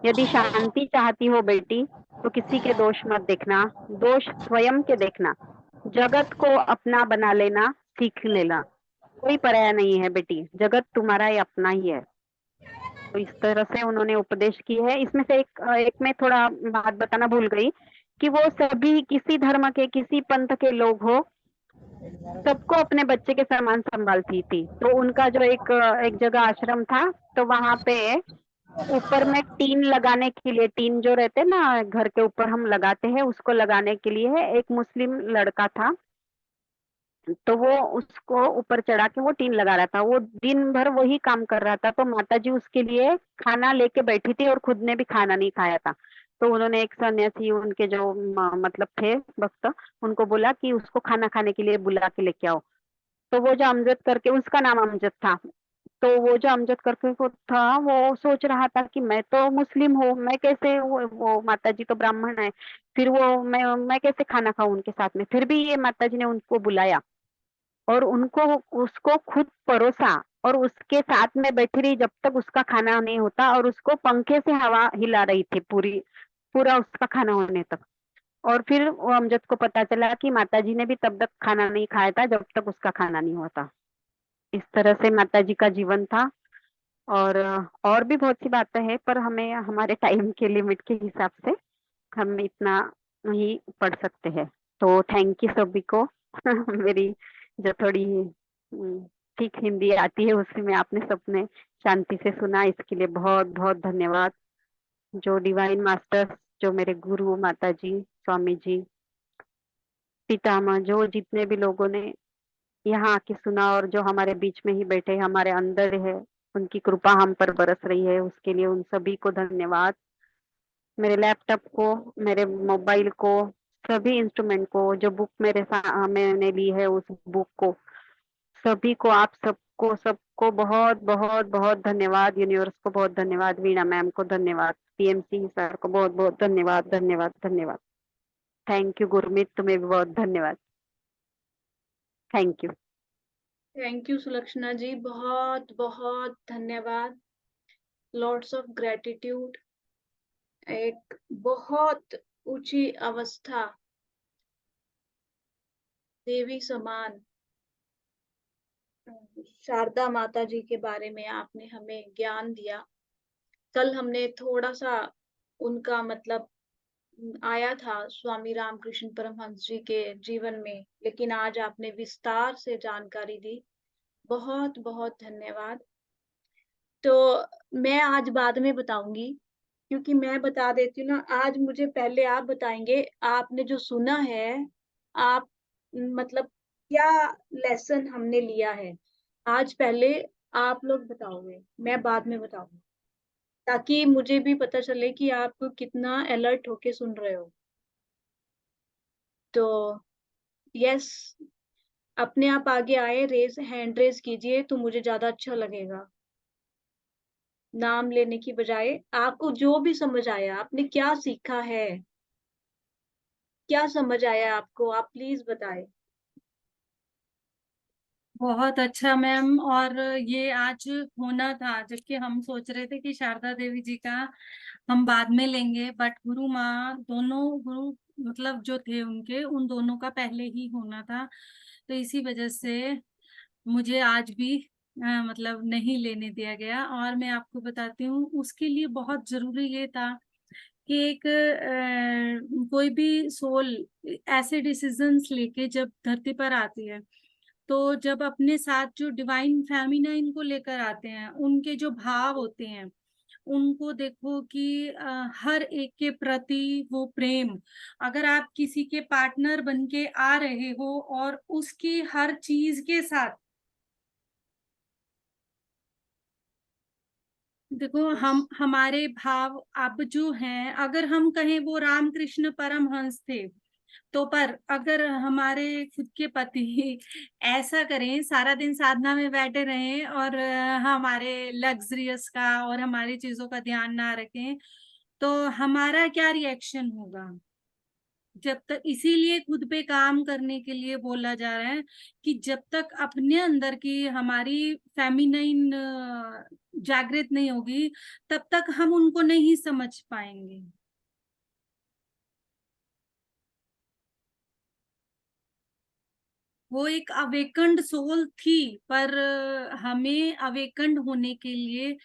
यदि शांति चाहती हो बेटी, तो किसी के दोष मत देखना, दोष स्वयं के देखना। जगत को अपना बना लेना सीख लेना। कोई पराया नहीं है बेटी, जगत तुम्हारा ही अपना ही है। तो इस तरह से उन्होंने उपदेश की है। इसमें से एक में थोड़ा बात बताना भूल गई कि वो सभी किसी धर्म के किसी पंथ के लोग हो, सबको अपने बच्चे के समान संभालती थी। तो उनका जो एक जगह आश्रम था, तो वहां पे ऊपर में टीन लगाने के लिए, टीन जो रहते हैं ना घर के ऊपर हम लगाते हैं, उसको लगाने के लिए एक मुस्लिम लड़का था। तो वो उसको ऊपर चढ़ा के वो टीन लगा रहा था। वो दिन भर वही काम कर रहा था। तो माताजी उसके लिए खाना लेके बैठी थी और खुद ने भी खाना नहीं खाया था। तो उन्होंने एक सन्यासी उनके जो मतलब थे भक्त, उनको बोला कि उसको खाना खाने के लिए बुला के लेके आओ। तो वो जो अमजद करके, उसका नाम अमजद था, तो वो जो अमजद करके को था, वो सोच रहा था कि मैं तो मुस्लिम हूँ, मैं कैसे, वो माताजी तो ब्राह्मण है, फिर वो मैं कैसे खाना खाऊं उनके साथ में। फिर भी ये माताजी ने उनको बुलाया और उनको उसको खुद परोसा और उसके साथ में बैठी रही जब तक उसका खाना नहीं होता, और उसको पंखे से हवा हिला रही थी पूरा उसका खाना होने तक। और फिर वो अमजद को पता चला कि माताजी ने भी तब तक खाना नहीं खाया था जब तक उसका खाना नहीं होता। इस तरह से माताजी का जीवन था। और भी बहुत सी बातें हैं, पर हमें हमारे टाइम के लिमिट के हिसाब से हम इतना ही पढ़ सकते हैं। तो थैंक यू सभी को। मेरी जो थोड़ी ठीक हिंदी आती है उसमें आपने सबने शांति से सुना, इसके लिए बहुत बहुत धन्यवाद। जो डिवाइन मास्टर्स, जो मेरे गुरु माता जी, स्वामी जी, पितामह, जो जितने भी लोगों ने यहाँ आके सुना और जो हमारे बीच में ही बैठे हमारे अंदर है, उनकी कृपा हम पर बरस रही है, उसके लिए उन सभी को धन्यवाद। मेरे लैपटॉप को, मेरे मोबाइल को, सभी इंस्ट्रूमेंट को, जो बुक मैंने ली है उस बुक को, सभी को, आप सबको सबको बहुत बहुत बहुत धन्यवाद। यूनिवर्स को बहुत धन्यवाद, वीणा मैम को धन्यवाद, पीएमसी सर को बहुत बहुत धन्यवाद, धन्यवाद धन्यवाद। थैंक यू गुरमीत, तुम्हें भी बहुत धन्यवाद। Thank you. Thank you Sulakshana ji, बहुत बहुत धन्यवाद। Lots of gratitude. एक बहुत ऊंची अवस्था, देवी समान शारदा माता जी के बारे में आपने हमें ज्ञान दिया। कल हमने थोड़ा सा उनका मतलब आया था स्वामी रामकृष्ण परमहंस जी के जीवन में, लेकिन आज आपने विस्तार से जानकारी दी। बहुत बहुत धन्यवाद। तो मैं आज बाद में बताऊंगी, क्योंकि मैं बता देती हूँ ना, आज मुझे पहले आप बताएंगे आपने जो सुना है, आप मतलब क्या लेसन हमने लिया है। आज पहले आप लोग बताओगे, मैं बाद में बताऊंगी, ताकि मुझे भी पता चले कि आप कितना अलर्ट होके सुन रहे हो। तो यस, अपने आप आगे आए, हैंड रेज कीजिए तो मुझे ज्यादा अच्छा लगेगा। नाम लेने की बजाय आपको जो भी समझ आया, आपने क्या सीखा है, क्या समझ आया आपको, आप प्लीज बताएं। बहुत अच्छा मैम। और ये आज होना था, जबकि हम सोच रहे थे कि शारदा देवी जी का हम बाद में लेंगे, बट गुरु माँ दोनों गुरु मतलब जो थे उनके, उन दोनों का पहले ही होना था। तो इसी वजह से मुझे आज भी मतलब नहीं लेने दिया गया। और मैं आपको बताती हूँ, उसके लिए बहुत जरूरी ये था कि एक कोई भी सोल ऐसे डिसीजंस लेके जब धरती पर आती है, तो जब अपने साथ जो डिवाइन फेमिनाइन को लेकर आते हैं, उनके जो भाव होते हैं, उनको देखो कि हर एक के प्रति वो प्रेम, अगर आप किसी के पार्टनर बन के आ रहे हो और उसकी हर चीज के साथ देखो, हम हमारे भाव अब जो हैं, अगर हम कहें वो रामकृष्ण परमहंस थे, तो पर अगर हमारे खुद के पति ऐसा करें, सारा दिन साधना में बैठे रहें और हमारे लग्जरियस का और हमारी चीजों का ध्यान ना रखें, तो हमारा क्या रिएक्शन होगा। जब तक, इसीलिए खुद पे काम करने के लिए बोला जा रहा है कि जब तक अपने अंदर की हमारी फेमिनाइन जागृत नहीं होगी, तब तक हम उनको नहीं समझ पाएंगे। वो एक अवेकंड सोल थी, पर हमें अवेकंड होने के लिए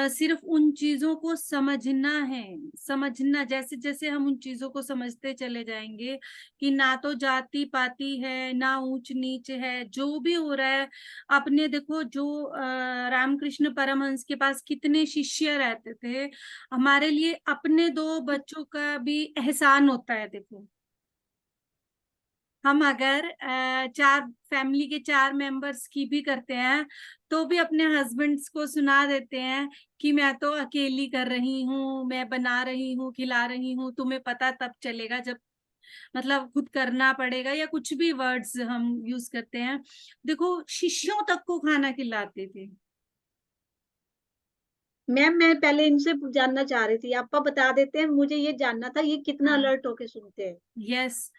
सिर्फ उन चीजों को समझना है। समझना, जैसे जैसे हम उन चीजों को समझते चले जाएंगे कि ना तो जाति पाति है, ना ऊंच नीच है, जो भी हो रहा है। अपने देखो, जो रामकृष्ण परमहंस के पास कितने शिष्य रहते थे, हमारे लिए अपने 2 बच्चों का भी एहसान होता है। देखो, हम अगर 4 फैमिली के 4 मेंबर्स की भी करते हैं, तो भी अपने हस्बैंड्स को सुना देते हैं कि मैं तो अकेली कर रही हूँ, मैं बना रही हूँ, खिला रही हूँ, तुम्हें पता तब चलेगा जब मतलब खुद करना पड़ेगा, या कुछ भी वर्ड्स हम यूज करते हैं। देखो, शिष्यों तक को खाना खिलाते थे। मैम मैं पहले इनसे जानना चाह रही थी, आपका बता देते हैं, मुझे ये जानना था ये कितना हाँ, अलर्ट होके सुनते हैं। यस,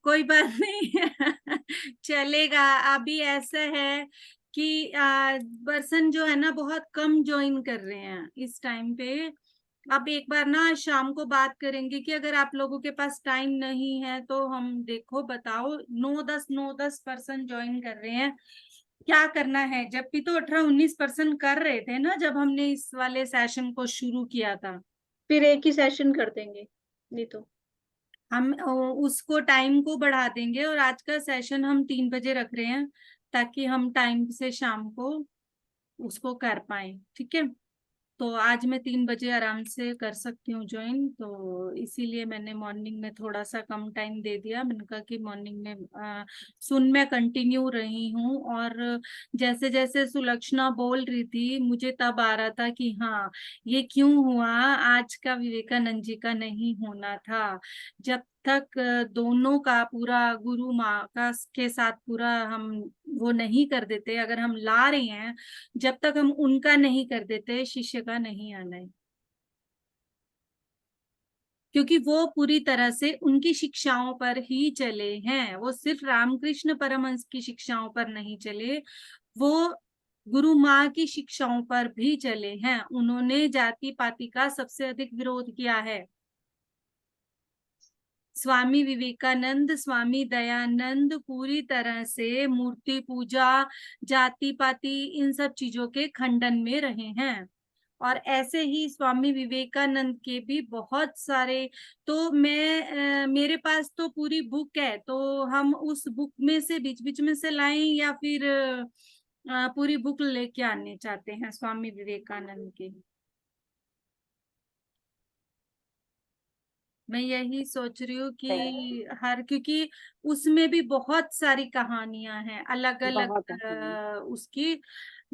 कोई बात नहीं चलेगा। अभी ऐसा है कि पर्सन जो है ना, बहुत कम ज्वाइन कर रहे हैं इस टाइम पे। अब एक बार ना शाम को बात करेंगे कि अगर आप लोगों के पास टाइम नहीं है तो हम देखो, बताओ, 9-10 पर्सन ज्वाइन कर रहे हैं, क्या करना है। जब भी तो 18-19 पर्सन कर रहे थे ना, जब हमने इस वाले सेशन को शुरू किया था। फिर एक ही सेशन कर देंगे, नहीं तो हम उसको टाइम को बढ़ा देंगे, और आज का सेशन हम 3 बजे रख रहे हैं, ताकि हम टाइम से शाम को उसको कर पाए। ठीक है, तो आज मैं 3 बजे आराम से कर सकती हूँ ज्वाइन, तो इसीलिए मैंने मॉर्निंग में थोड़ा सा कम टाइम दे दिया। मैंने कहा कि मॉर्निंग में सुन मैं कंटिन्यू रही हूँ, और जैसे जैसे सुलक्षणा बोल रही थी, मुझे तब आ रहा था कि हाँ, ये क्यों हुआ, आज का विवेकानंद जी का नहीं होना था। जब तक दोनों का पूरा गुरु माँ का के साथ पूरा हम वो नहीं कर देते, अगर हम ला रहे हैं, जब तक हम उनका नहीं कर देते, शिष्य का नहीं आना है। क्योंकि वो पूरी तरह से उनकी शिक्षाओं पर ही चले हैं, वो सिर्फ रामकृष्ण परमहंस की शिक्षाओं पर नहीं चले, वो गुरु माँ की शिक्षाओं पर भी चले हैं। उन्होंने जाति पाति का सबसे अधिक विरोध किया है। स्वामी विवेकानंद, स्वामी दयानंद पूरी तरह से मूर्ति पूजा, जाति पाति, इन सब चीजों के खंडन में रहे हैं। और ऐसे ही स्वामी विवेकानंद के भी बहुत सारे, तो मेरे पास तो पूरी बुक है, तो हम उस बुक में से बीच बीच में से लाएं या फिर पूरी बुक लेके आने चाहते हैं स्वामी विवेकानंद की? मैं यही सोच रही हूँ कि क्योंकि उसमें भी बहुत सारी कहानियां हैं अलग अलग बहुत है। उसकी,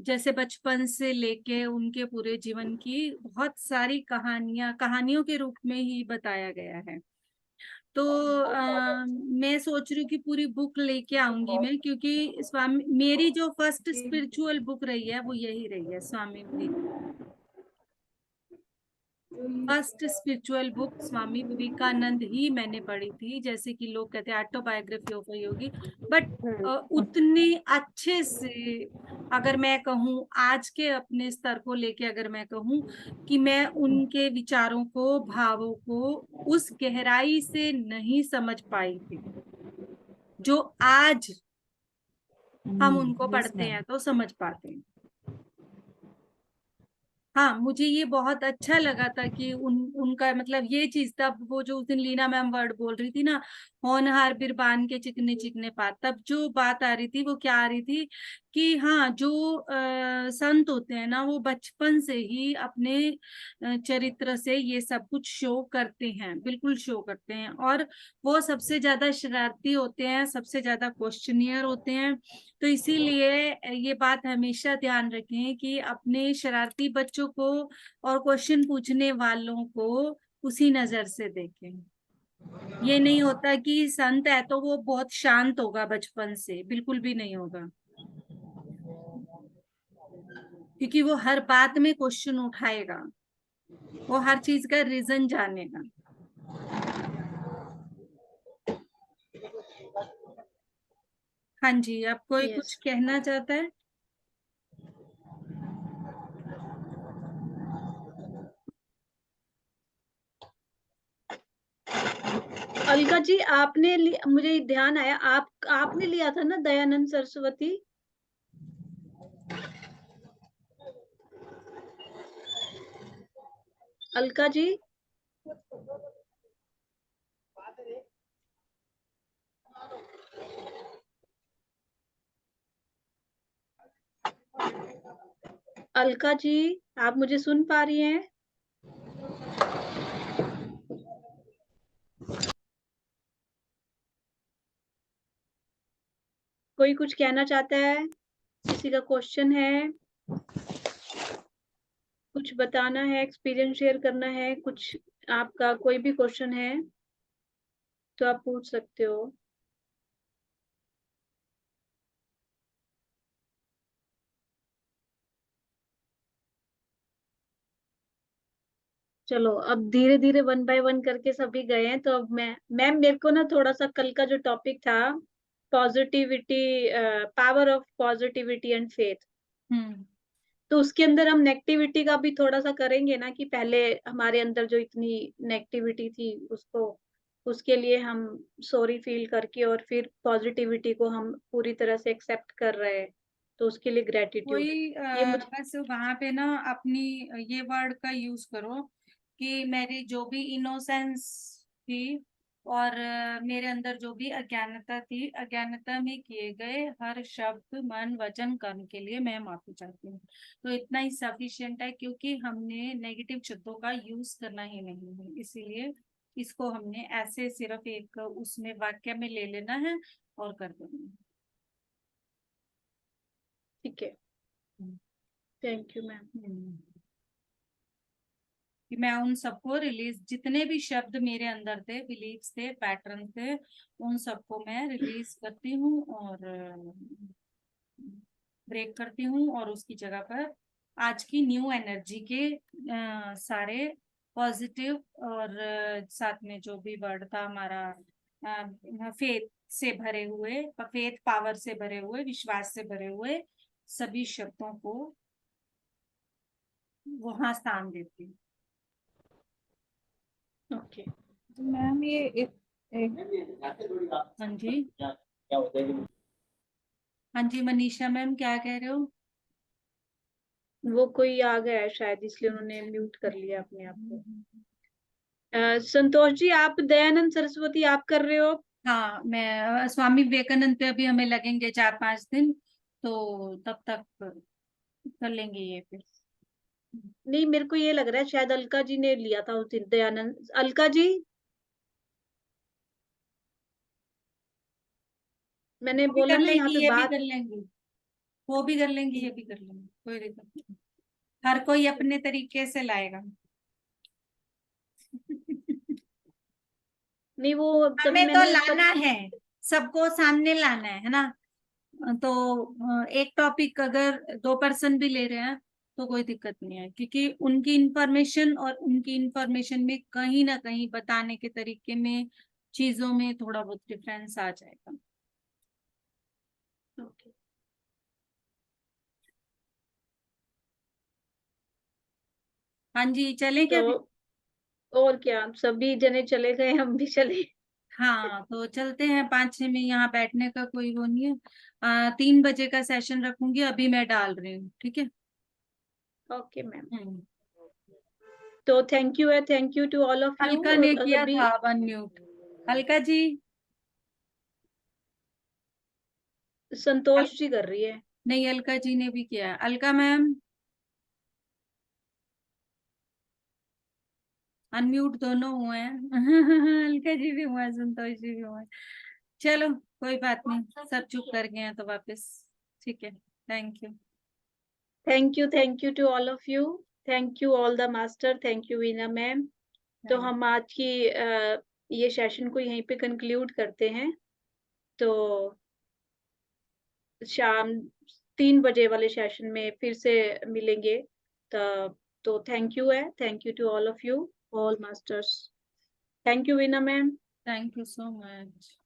जैसे बचपन से लेके उनके पूरे जीवन की बहुत सारी कहानियों के रूप में ही बताया गया है। तो मैं सोच रही हूँ कि पूरी बुक लेके आऊंगी मैं, क्योंकि स्वामी, मेरी जो फर्स्ट स्पिरिचुअल बुक रही है वो यही रही है, स्वामी first spiritual book Swami Vivekananda ही मैंने पढ़ी थी। जैसे कि लोग कहते हैं autobiography of a Yogi, but उतने अच्छे से, अगर मैं कहूँ आज के अपने स्तर को लेके, अगर मैं कहूँ कि मैं उनके विचारों को, भावों को उस गहराई से नहीं समझ पाई थी जो आज हम उनको पढ़ते हैं तो समझ पाते हैं। हाँ, मुझे ये बहुत अच्छा लगा था कि उनका मतलब ये चीज था, वो जो उस दिन लीना मैम वर्ड बोल रही थी ना, होनहार बिरबान के चिकने चिकने पात, तब जो बात आ रही थी वो क्या आ रही थी कि हाँ, जो संत होते हैं ना, वो बचपन से ही अपने चरित्र से ये सब कुछ शो करते हैं, बिल्कुल शो करते हैं। और वो सबसे ज्यादा शरारती होते हैं, सबसे ज्यादा क्वेश्चनियर होते हैं। तो इसीलिए ये बात हमेशा ध्यान रखें कि अपने शरारती बच्चों को और क्वेश्चन पूछने वालों को उसी नजर से देखें। ये नहीं होता कि संत है तो वो बहुत शांत होगा बचपन से, बिल्कुल भी नहीं होगा, क्योंकि वो हर बात में क्वेश्चन उठाएगा, वो हर चीज का रीजन जानेगा। हाँ जी, अब कोई Yes. कुछ कहना चाहता है? अलका जी, मुझे ध्यान आया, आपने लिया था ना दयानंद सरस्वती? अलका जी, अलका जी, आप मुझे सुन पा रही हैं? कोई कुछ कहना चाहता है? किसी का क्वेश्चन है? कुछ बताना है, एक्सपीरियंस शेयर करना है, कुछ आपका कोई भी क्वेश्चन है तो आप पूछ सकते हो। चलो, अब धीरे धीरे 1 बाय 1 करके सभी गए हैं, तो अब मैम मेरे को ना थोड़ा सा कल का जो टॉपिक था, positivity, power of positivity and faith, तो उसके अंदर हम नेगेटिविटी का भी थोड़ा सा करेंगे ना, कि पहले हमारे अंदर जो इतनी नेगेटिविटी थी उसके लिए हम सॉरी फील करके और फिर पॉजिटिविटी को हम पूरी तरह से एक्सेप्ट कर रहे हैं, तो उसके लिए ग्रेटिट्यूड। कोई ये मुझे बस वहां पे ना अपनी ये वर्ड का यूज करो कि मेरी जो भी इनोसेंस थी और मेरे अंदर जो भी अज्ञानता थी, अज्ञानता में किए गए हर शब्द, मन, वचन, कर्म के लिए मैं माफी चाहती हूँ। तो इतना ही सफिशिएंट है, क्योंकि हमने नेगेटिव शब्दों का यूज करना ही नहीं है, इसीलिए इसको हमने ऐसे सिर्फ एक उसमें वाक्य में ले लेना है और कर देना है। ठीक है, थैंक यू मैम। कि मैं उन सबको रिलीज, जितने भी शब्द मेरे अंदर थे, बिलीव्स थे, पैटर्न थे, उन सबको मैं रिलीज करती हूँ और ब्रेक करती हूँ और उसकी जगह पर आज की न्यू एनर्जी के सारे पॉजिटिव और साथ में जो भी वर्ड था हमारा फेथ से भरे हुए, फेथ पावर से भरे हुए, विश्वास से भरे हुए सभी शब्दों को वहां स्थान देती हूँ। ओके मैम ये एक हाँ जी, हाँ जी मनीषा मैम क्या कह रहे हो? वो कोई आ गया है शायद, इसलिए उन्होंने म्यूट कर लिया अपने आप को। संतोष जी, आप दयानंद सरस्वती आप कर रहे हो? हाँ, मैं स्वामी विवेकानंद पे अभी हमें लगेंगे 4-5 दिन, तो तब तक कर लेंगे ये फिर। नहीं, मेरे को ये लग रहा है शायद अलका जी ने लिया था उस दिन दयानंद। अलका जी, मैंने वो भी बोला कर ना यहाँ लेंगी, पे ये भी बात। कर लेंगी, वो भी कर लेंगी, ये भी कर लेंगी, कोई दिक्कत नहीं। हर कोई अपने तरीके से लाएगा। नहीं, वो तभी हमें तो मैंने लाना तब। है, सबको सामने लाना है ना। तो एक टॉपिक अगर 2 पर्सन भी ले रहे हैं तो कोई दिक्कत नहीं है, क्योंकि उनकी इंफॉर्मेशन और उनकी इंफॉर्मेशन में कहीं ना कहीं बताने के तरीके में, चीजों में थोड़ा बहुत डिफरेंस आ जाएगा। ओके। हाँ जी, चलें क्या फिर? तो और क्या, सभी जने चले गए, हम भी चले। हाँ, तो चलते हैं। 5-6 में यहाँ बैठने का कोई वो नहीं है। 3 बजे का सेशन रखूंगी, अभी मैं डाल रही हूँ, ठीक है? Okay ma'am. हम्म। तो थैंक यू है, thank you to all of you. Alka ने किया सभी। था अनम्यूट। अलका जी, संतोष जी कर रही है। नहीं अलका जी ने भी किया। अलका मैम अनम्यूट दोनों हुए हैं। अलका जी भी हुआ है, संतोष जी भी हुआ है। चलो कोई बात नहीं, सब चुप कर गए हैं तो वापस, ठीक है। Thank you. Thank you to all of you. Thank you all the master, thank you Veena ma'am. तो हम आज की ये सेशन को यहीं पे कंक्लूड करते हैं। तो शाम 3 बजे वाले सेशन में फिर से मिलेंगे। तो थैंक यू है, thank you to all of you, all masters. Thank you Veena ma'am. Thank you so much.